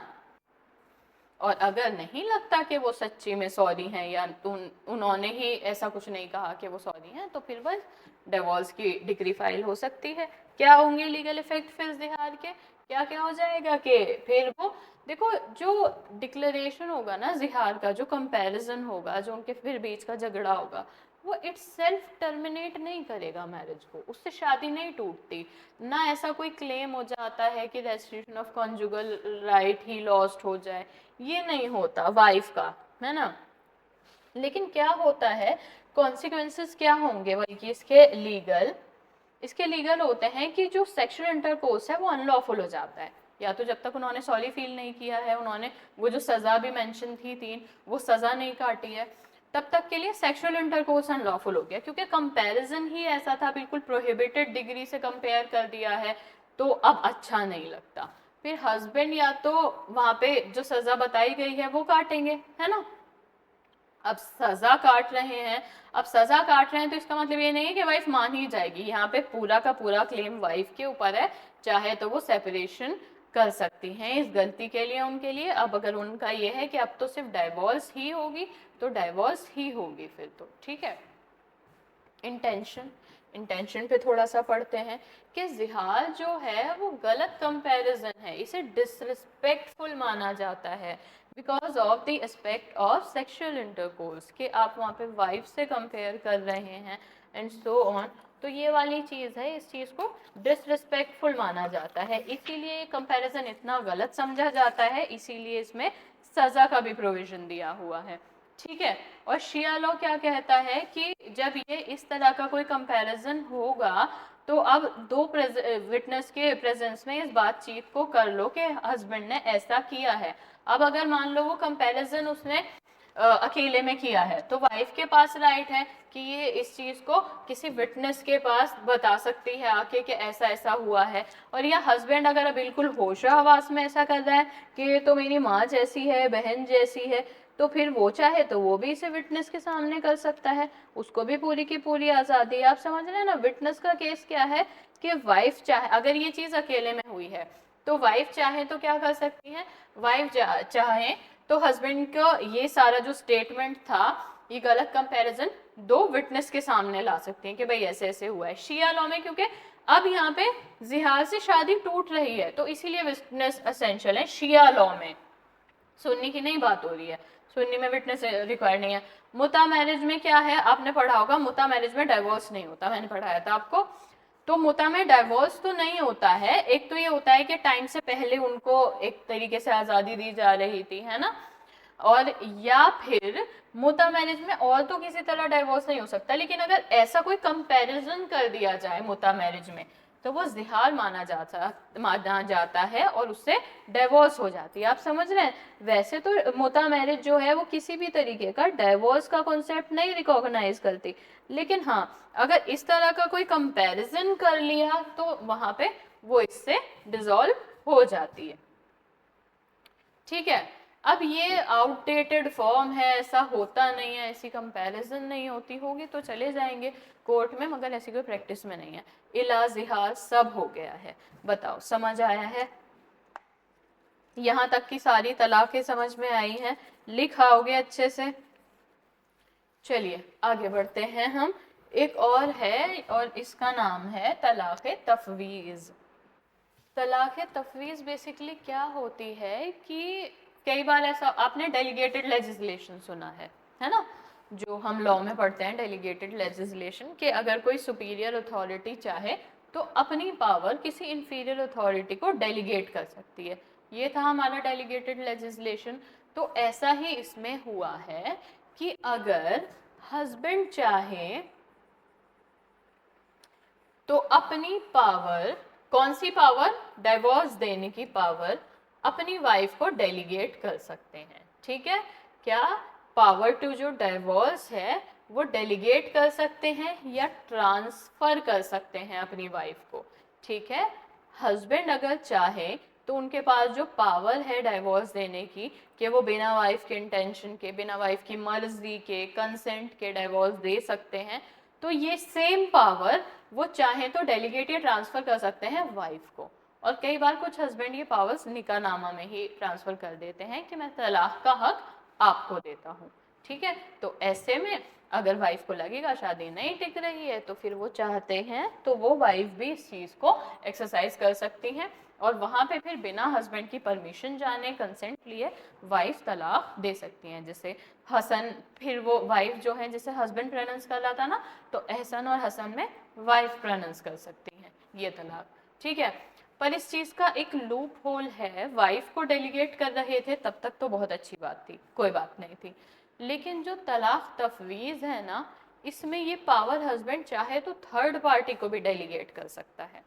और अगर नहीं लगता कि वो सच्ची में सॉरी हैं या उन्होंने ही ऐसा कुछ नहीं कहा कि वो सॉरी हैं, तो फिर बस डिवोर्स की डिक्री फाइल हो सकती है। क्या होंगे लीगल इफेक्ट फिर जिहार के, क्या क्या हो जाएगा कि फिर वो देखो जो डिक्लेरेशन होगा ना जिहार का, जो कंपैरिजन होगा, जो उनके फिर बीच का झगड़ा होगा, वो इट्स सेल्फ टर्मिनेट नहीं करेगा मैरिज को, उससे शादी नहीं टूटती। ना ऐसा कोई क्लेम हो जाता है कि restriction of conjugal right he lost हो जाए, ये नहीं होता वाइफ का, है ना। लेकिन क्या होता है, कॉन्सिक्वेंसेस क्या होंगे वही कि इसके लीगल होते हैं कि जो सेक्सुअल इंटरकोर्स है वो अनलॉफुल हो जाता है, या तो जब तक उन्होंने सॉरी फील नहीं किया है, उन्होंने वो जो सजा भी मेंशन थी 3 वो सजा नहीं काटी है, तब तक के लिए सेक्सुअल इंटरकोर्स अनलॉफुल हो गया, क्योंकि कंपैरिजन ही ऐसा था, बिल्कुल प्रोहिबिटेड डिग्री से कंपेयर कर दिया है, तो अब अच्छा नहीं लगता। फिर हस्बैंड या तो वहां पे जो सजा बताई गई है वो काटेंगे, है ना। अब सजा काट रहे हैं, तो इसका मतलब ये नहीं है कि वाइफ मान ही जाएगी, यहाँ पे पूरा का पूरा क्लेम वाइफ के ऊपर है, चाहे तो वो सेपरेशन कर सकती हैं इस गलती के लिए उनके लिए। अब अगर उनका ये है कि अब तो सिर्फ डाइवोर्स ही होगी तो डाइवोर्स ही होगी फिर तो, ठीक है। इंटेंशन पे थोड़ा सा पढ़ते हैं कि जिहार जो है वो गलत कंपैरिजन है, इसे डिसरिस्पेक्टफुल माना जाता है because of the aspect of sexual intercourse, कि आप वहाँ पे वाइफ से कंपेयर कर रहे हैं एंड सो ऑन, तो ये वाली चीज़ है, इस चीज़ को डिसरिस्पेक्टफुल माना जाता है, इसीलिए कंपैरिजन इतना गलत समझा जाता है, इसीलिए इसमें सज़ा का भी प्रोविजन दिया हुआ है, ठीक है। और शिया लॉ क्या कहता है कि जब ये इस तरह का कोई कंपैरिजन होगा तो अब 2 विटनेस के प्रेजेंस में इस बातचीत को कर लो कि हस्बैंड ने ऐसा किया है। अब अगर मान लो वो कंपैरिजन उसने अकेले में किया है, तो वाइफ के पास राइट है कि ये इस चीज को किसी विटनेस के पास बता सकती है आके कि ऐसा ऐसा हुआ है। और या हस्बैंड अगर बिल्कुल होशो हवास में ऐसा कर रहा है कि ये तो मेरी माँ जैसी है, बहन जैसी है, तो फिर वो चाहे तो वो भी इसे विटनेस के सामने कर सकता है, उसको भी पूरी की पूरी आज़ादी है। आप समझ रहे हैं ना, विटनेस का केस क्या है कि वाइफ चाहे, अगर ये चीज़ अकेले में हुई है तो वाइफ चाहे तो क्या कर सकती है, वाइफ चाहे तो हस्बैंड को ये सारा जो स्टेटमेंट था, ये गलत कंपैरिजन 2 विटनेस के सामने ला सकती हैं कि भाई ऐसे ऐसे हुआ है। शिया लॉ में क्योंकि अब यहाँ पे जिहार से शादी टूट रही है तो इसीलिए विटनेस एसेंशियल है शिया लॉ में, सुन्नी की नहीं बात हो रही है, सुन्नी में विटनेस रिक्वायर्ड नहीं है। मुता मैरिज में क्या है, आपने पढ़ा होगा, मुता मैरिज में डाइवोर्स नहीं होता, मैंने पढ़ाया था आपको। तो मुता में डाइवोर्स तो नहीं होता है, एक तो ये होता है कि टाइम से पहले उनको एक तरीके से आज़ादी दी जा रही थी, है ना, और या फिर मुता मैरिज में और तो किसी तरह डाइवोर्स नहीं हो सकता, लेकिन अगर ऐसा कोई कंपैरिजन कर दिया जाए मुता मैरिज में तो वो जिहार माना जाता है और उससे डिवोर्स हो जाती है। आप समझ रहे हैं, वैसे तो मुता मैरिज जो है वो किसी भी तरीके का डिवोर्स का कॉन्सेप्ट नहीं रिकॉग्नाइज करती, लेकिन हाँ अगर इस तरह का कोई कंपैरिजन कर लिया तो वहां पे वो इससे डिसॉल्व हो जाती है, ठीक है। अब ये आउटडेटेड फॉर्म है, ऐसा होता नहीं है, ऐसी कंपैरिजन नहीं होती, होगी तो चले जाएंगे कोर्ट में, मगर ऐसी कोई प्रैक्टिस में नहीं है। इला जिहार सब हो गया है, बताओ समझ आया है, यहाँ तक की सारी तलाक़ें समझ में आई हैं, लिखाओगे अच्छे से। चलिए आगे बढ़ते हैं हम, एक और है और इसका नाम है तलाक़ तफवीज़। तलाक़ तफवीज़ बेसिकली क्या होती है कि कई बार ऐसा आपने डेलीगेटेड लेजिस्लेशन सुना है ना, जो हम लॉ में पढ़ते हैं डेलीगेटेड लेजिस्लेशन, कि अगर कोई सुपीरियर अथॉरिटी चाहे तो अपनी पावर किसी इंफीरियर अथॉरिटी को डेलीगेट कर सकती है, ये था हमारा डेलीगेटेड लेजिस्लेशन। तो ऐसा ही इसमें हुआ है कि अगर हस्बैंड चाहे तो अपनी पावर, कौन सी पावर, डिवोर्स देने की पावर, अपनी वाइफ को डेलीगेट कर सकते हैं, ठीक है। क्या पावर टू जो डिवोर्स है वो डेलीगेट कर सकते हैं या ट्रांसफर कर सकते हैं अपनी वाइफ को। ठीक है, हस्बैंड अगर चाहे तो उनके पास जो पावर है डाइवोर्स देने की, कि वो बिना वाइफ के इंटेंशन के, बिना वाइफ की मर्जी के, कंसेंट के डाइवोर्स दे सकते हैं। तो ये सेम पावर वो चाहे तो डेलीगेट या ट्रांसफर कर सकते हैं वाइफ को। और कई बार कुछ हस्बैंड ये पावर्स निकाहनामा में ही ट्रांसफर कर देते हैं कि मैं तलाक का हक आपको देता हूँ। ठीक है, तो ऐसे में अगर वाइफ को लगेगा शादी नहीं टिक रही है तो फिर वो चाहते हैं तो वो वाइफ भी इस चीज को एक्सरसाइज कर सकती हैं, और वहां पे फिर बिना हस्बैंड की परमिशन जाने, कंसेंट लिए वाइफ तलाक दे सकती हैं। जैसे हसन, फिर वो वाइफ जो है, जैसे हस्बैंड प्रोनाउंस कर रहा था ना, तो एहसन और हसन में वाइफ प्रोनाउंस कर सकती हैं ये तलाक। ठीक है, पर इस चीज का एक लूप होल है, वाइफ को डेलीगेट कर रहे थे तब तक तो बहुत अच्छी बात थी, कोई बात नहीं थी, लेकिन जो तलाक तफवीज है ना, इसमें ये पावर हस्बैंड चाहे तो थर्ड पार्टी को भी डेलीगेट कर सकता है।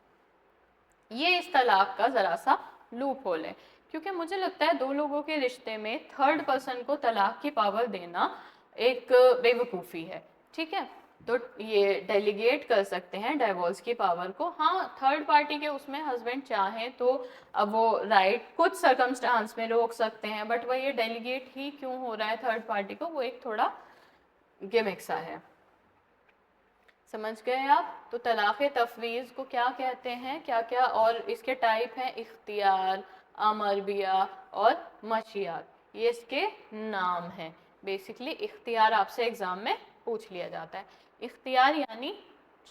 ये इस तलाक का जरा सा लूप होल है, क्योंकि मुझे लगता है दो लोगों के रिश्ते में थर्ड पर्सन को तलाक की पावर देना एक बेवकूफ़ी है। ठीक है, तो ये डेलीगेट कर सकते हैं डाइवोर्स की पावर को। हाँ, थर्ड पार्टी के उसमें हस्बैंड चाहे तो अब वो राइट कुछ सर्कमस्टांस में रोक सकते हैं, बट वह ये डेलीगेट ही क्यों हो रहा है थर्ड पार्टी को, वो एक थोड़ा गिमिक सा है। समझ गए आप? तो तलाक़ तफवीज़ को क्या कहते हैं, क्या क्या और इसके टाइप हैं, इख्तियार, अमरबिया और मशियात, ये इसके नाम हैं। बेसिकली इख्तियार आपसे एग्जाम में पूछ लिया जाता है। इख्तियार यानी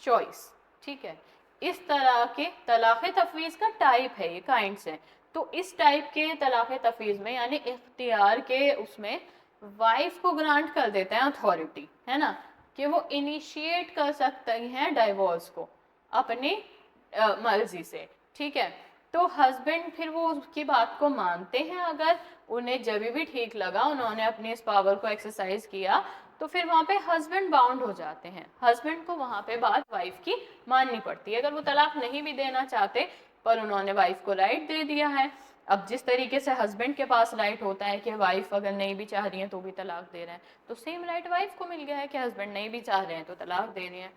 चॉइस। ठीक है, इस तरह के तलाक़ तफवीज़ का टाइप है, ये काइंड्स हैं। तो इस टाइप के तलाक़ तफवीज़ में यानी इख्तियार के उसमें वाइफ को ग्रांट कर देते हैं अथॉरिटी, है ना, कि वो इनिशिएट कर सकते हैं डाइवोर्स को अपनी मर्जी से। ठीक है, तो हस्बैंड फिर वो उसकी बात को मानते हैं, अगर उन्हें जब भी ठीक लगा उन्होंने अपनी इस पावर को एक्सरसाइज किया, तो फिर वहाँ पे हस्बैंड बाउंड हो जाते हैं। हस्बैंड को वहाँ पे बात वाइफ की माननी पड़ती है, अगर वो तलाक नहीं भी देना चाहते पर उन्होंने वाइफ को राइट दे दिया है। अब जिस तरीके से हस्बैंड के पास राइट होता है कि वाइफ अगर नहीं भी चाह रही है तो भी तलाक दे रहे हैं, तो सेम राइट वाइफ को मिल गया है कि हस्बैंड नहीं भी चाह रहे हैं तो तलाक दे रहे हैं।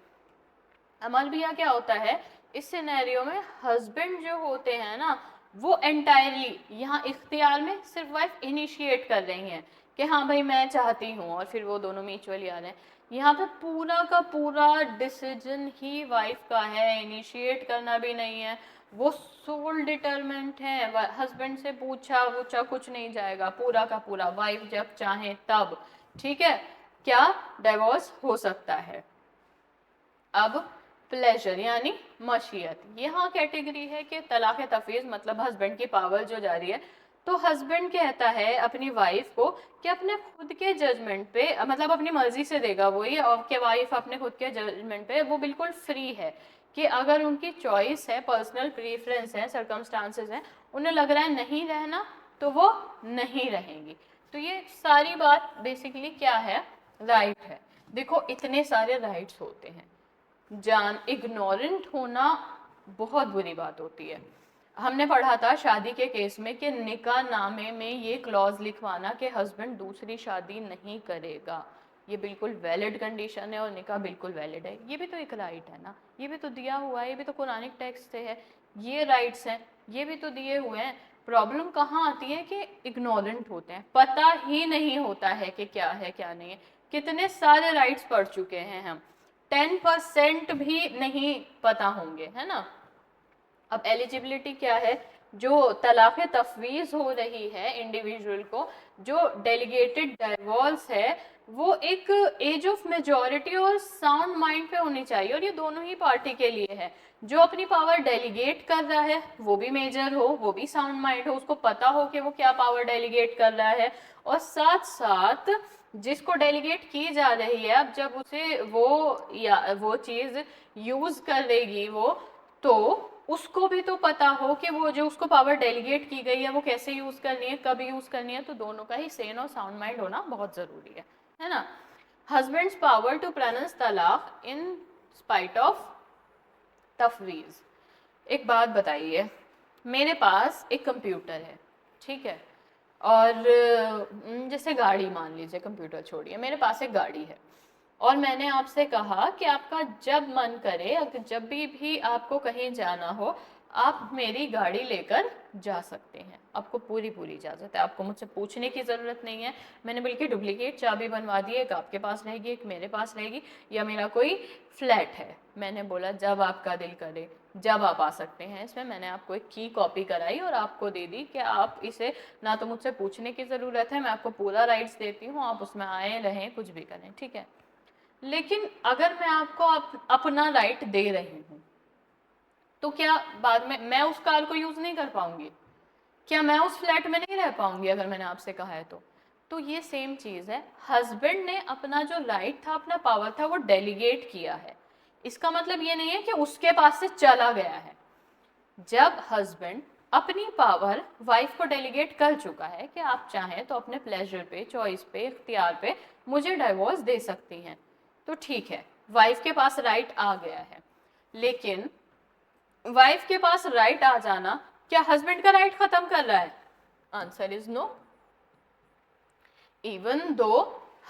अमल भी क्या होता है इस सिनेरियो में, हस्बैंड जो होते हैं ना, वो एंटायरली यहाँ इख्तियार में सिर्फ वाइफ इनिशिएट कर रही हैं कि हाँ भाई मैं चाहती हूँ, और फिर वो दोनों म्यूचुअली आ रहे हैं। यहाँ पे पूरा का पूरा डिसीजन ही वाइफ का है, इनिशिएट करना भी नहीं है, वो सोल डिटरमेंट है, हस्बैंड से पूछा वूछा कुछ नहीं जाएगा, पूरा का पूरा वाइफ जब चाहे तब। ठीक है, क्या डाइवोर्स हो सकता है। अब प्लेजर यानी मशीयत, यहाँ कैटेगरी है कि तलाक तफवीज़ मतलब हस्बैंड की पावर जो जा रही है, तो हस्बैंड कहता है अपनी वाइफ को कि अपने खुद के जजमेंट पे, मतलब अपनी मर्जी से देगा वही, और कि वाइफ अपने खुद के जजमेंट पे वो बिल्कुल फ्री है, कि अगर उनकी चॉइस है, पर्सनल प्रीफरेंस है, सर्कमस्टांसेस हैं, उन्हें लग रहा है नहीं रहना तो वो नहीं रहेंगी। तो ये सारी बात बेसिकली क्या है, राइट है। देखो इतने सारे राइट्स होते हैं, जान इग्नोरेंट होना बहुत बुरी बात होती है। हमने पढ़ा था शादी के केस में कि निकाह नामे में ये क्लॉज लिखवाना कि हस्बैंड दूसरी शादी नहीं करेगा, ये बिल्कुल वैलिड कंडीशन है और निकाह बिल्कुल वैलिड है। ये भी तो एक राइट है ना, ये भी तो दिया हुआ है, ये भी तो कुरानिक टेक्स्ट से है, ये राइट्स हैं, ये भी तो दिए हुए हैं। प्रॉब्लम कहाँ आती है कि इग्नोरेंट होते हैं, पता ही नहीं होता है कि क्या है क्या नहीं है। कितने सारे राइट्स पढ़ चुके हैं हम, 10% भी नहीं पता होंगे, है ना। अब एलिजिबिलिटी क्या है, जो तलाक तफवीज़ हो रही है इंडिविजुअल को, जो डेलीगेटेड डाइवोर्स है, वो एक एज ऑफ मेजॉरिटी और साउंड माइंड पे होनी चाहिए, और ये दोनों ही पार्टी के लिए है। जो अपनी पावर डेलीगेट कर रहा है वो भी मेजर हो, वो भी साउंड माइंड हो, उसको पता हो कि वो क्या पावर डेलीगेट कर रहा है, और साथ साथ जिसको डेलीगेट की जा रही है, अब जब उसे वो चीज़ यूज़ कर देगी वो, तो उसको भी तो पता हो कि वो जो उसको पावर डेलीगेट की गई है वो कैसे यूज़ करनी है, कब यूज़ करनी है। तो दोनों का ही सेन और साउंड माइंड होना बहुत ज़रूरी है ना। हस्बैंड्स पावर टू प्रोनाउंस तलाक इन स्पाइट ऑफ तफवीज़। एक बात बताइए, मेरे पास एक कंप्यूटर है, ठीक है, और जैसे गाड़ी मान लीजिए, कंप्यूटर छोड़िए, मेरे पास एक गाड़ी है और मैंने आपसे कहा कि आपका जब मन करे, अगर जब भी आपको कहीं जाना हो, आप मेरी गाड़ी लेकर जा सकते हैं, आपको पूरी पूरी इजाज़त है, आपको मुझसे पूछने की ज़रूरत नहीं है। मैंने बल्कि डुप्लीकेट चाबी बनवा दी है, एक आपके पास रहेगी एक मेरे पास रहेगी, या मेरा कोई फ्लैट है, मैंने बोला जब आपका दिल करे जब आप आ सकते हैं। इसमें मैंने आपको एक की कॉपी कराई और आपको दे दी कि आप इसे, ना तो मुझसे पूछने की ज़रूरत है, मैं आपको पूरा राइट्स देती हूँ, आप उसमें आए रहें कुछ भी करें, ठीक है। लेकिन अगर मैं आपको अपना राइट दे रही हूँ तो क्या बाद में मैं उस कार को यूज नहीं कर पाऊंगी? क्या मैं उस फ्लैट में नहीं रह पाऊंगी अगर मैंने आपसे कहा है तो ये सेम चीज है। हस्बैंड ने अपना जो राइट था, अपना पावर था, वो डेलीगेट किया है। इसका मतलब ये नहीं है कि उसके पास से चला गया है। जब हस्बैंड अपनी पावर वाइफ को डेलीगेट कर चुका है कि आप चाहें तो अपने प्लेजर पे, चॉइस पे, इख्तियार पे मुझे डाइवोर्स दे सकती हैं, तो ठीक है, वाइफ के पास राइट आ गया है। लेकिन वाइफ के पास राइट आ जाना क्या हस्बैंड का राइट खत्म कर रहा है? Answer is no. Even though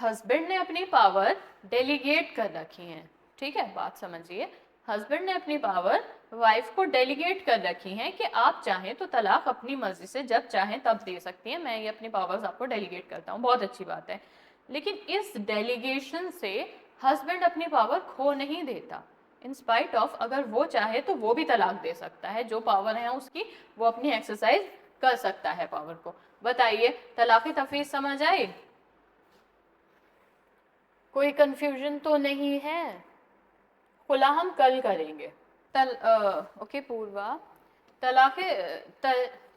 husband ने अपनी पावर डेलीगेट कर रखी है, ठीक है, बात समझिए, हस्बैंड ने अपनी पावर वाइफ को डेलीगेट कर रखी है कि आप चाहें तो तलाक अपनी मर्जी से जब चाहें तब दे सकती हैं, मैं ये अपनी पावर्स आपको डेलीगेट करता हूँ, बहुत अच्छी बात है। लेकिन इस डेलीगेशन से हस्बैंड अपनी पावर खो नहीं देता। इन स्पाइट ऑफ, अगर वो चाहे तो वो भी तलाक दे सकता है, जो पावर है उसकी वो अपनी एक्सरसाइज कर सकता है पावर को। बताइए, तलाक तफवीज समझ आई? कोई कंफ्यूजन तो नहीं है? खुला हम कल करेंगे। ओके पूर्वा, तलाक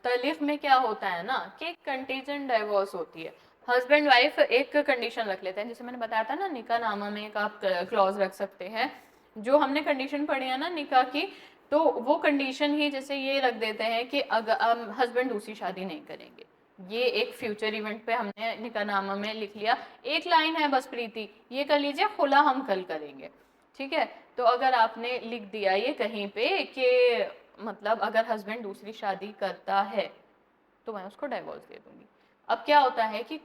तलीक में क्या होता है ना कि कंटीजेंट डाइवोर्स होती है। हस्बैंड वाइफ एक कंडीशन रख लेते हैं, जैसे मैंने बताया था ना, निकाह नामा में एक आप क्लॉज रख सकते हैं। जो हमने कंडीशन पढ़ी है ना निकाह की, तो वो कंडीशन ही जैसे ये रख देते हैं कि अगर हस्बैंड दूसरी शादी नहीं करेंगे, ये एक फ्यूचर इवेंट पे हमने निकाहनामा में लिख लिया, एक लाइन है बस प्रीति, ये कर लीजिए, खुला हम कल करेंगे, ठीक है। तो अगर आपने लिख दिया ये कहीं पे कि मतलब अगर हस्बैंड दूसरी शादी करता है तो मैं उसको डाइवोर्स दे दूंगी। अब क्या होता है कि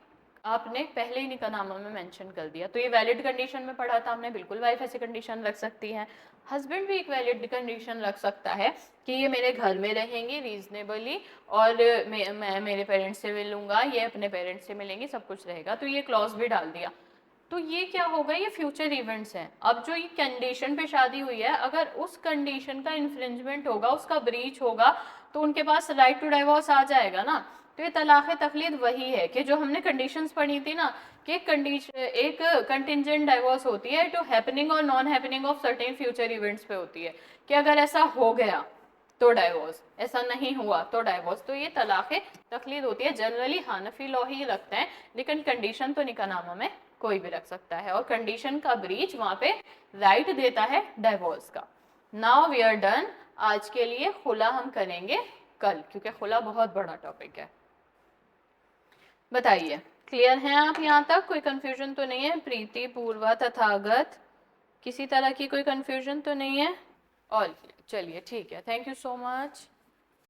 आपने पहले ही निकाहनामा में मेंशन कर दिया, तो ये वैलिड कंडीशन में पढ़ा था हमने, बिल्कुल वाइफ ऐसी कंडीशन रख सकती है। हस्बैंड भी एक वैलिड कंडीशन रख सकता है कि ये मेरे घर में रहेंगी रीजनेबली, और मैं मेरे पेरेंट्स से मिलूंगा, ये अपने पेरेंट्स से मिलेंगे, सब कुछ रहेगा, तो ये क्लॉज भी डाल दिया। तो ये क्या होगा, ये फ्यूचर इवेंट्स हैं। अब जो ये कंडीशन पे शादी हुई है, अगर उस कंडीशन का इन्फ्रिंजमेंट होगा, उसका ब्रीच होगा, तो उनके पास राइट टू डाइवोर्स आ जाएगा ना। तो ये तलाक तकलीद वही है कि जो हमने कंडीशंस पढ़ी थी ना, कि एक कंटिजेंट डाइवोर्स होती है टू हैपनिंग और non happening of certain future events पे होती है, कि अगर ऐसा हो गया तो डाइवोर्स, ऐसा नहीं हुआ तो डाइवोर्स। तो ये तलाक तकलीद होती है। जनरली हानफी लॉ ही रखते हैं, लेकिन कंडीशन तो निकाहनामा में कोई भी रख सकता है, और कंडीशन का ब्रीच वहां पे राइट देता है डाइवोर्स का। Now we are done. आज के लिए खुला हम करेंगे कल, क्योंकि खुला बहुत बड़ा टॉपिक है। बताइए, क्लियर हैं आप यहाँ तक? कोई कंफ्यूजन तो नहीं है? प्रीति, पूर्वा, तथागत, किसी तरह की कोई कंफ्यूजन तो नहीं है? ऑल चलिए ठीक है, थैंक यू सो मच।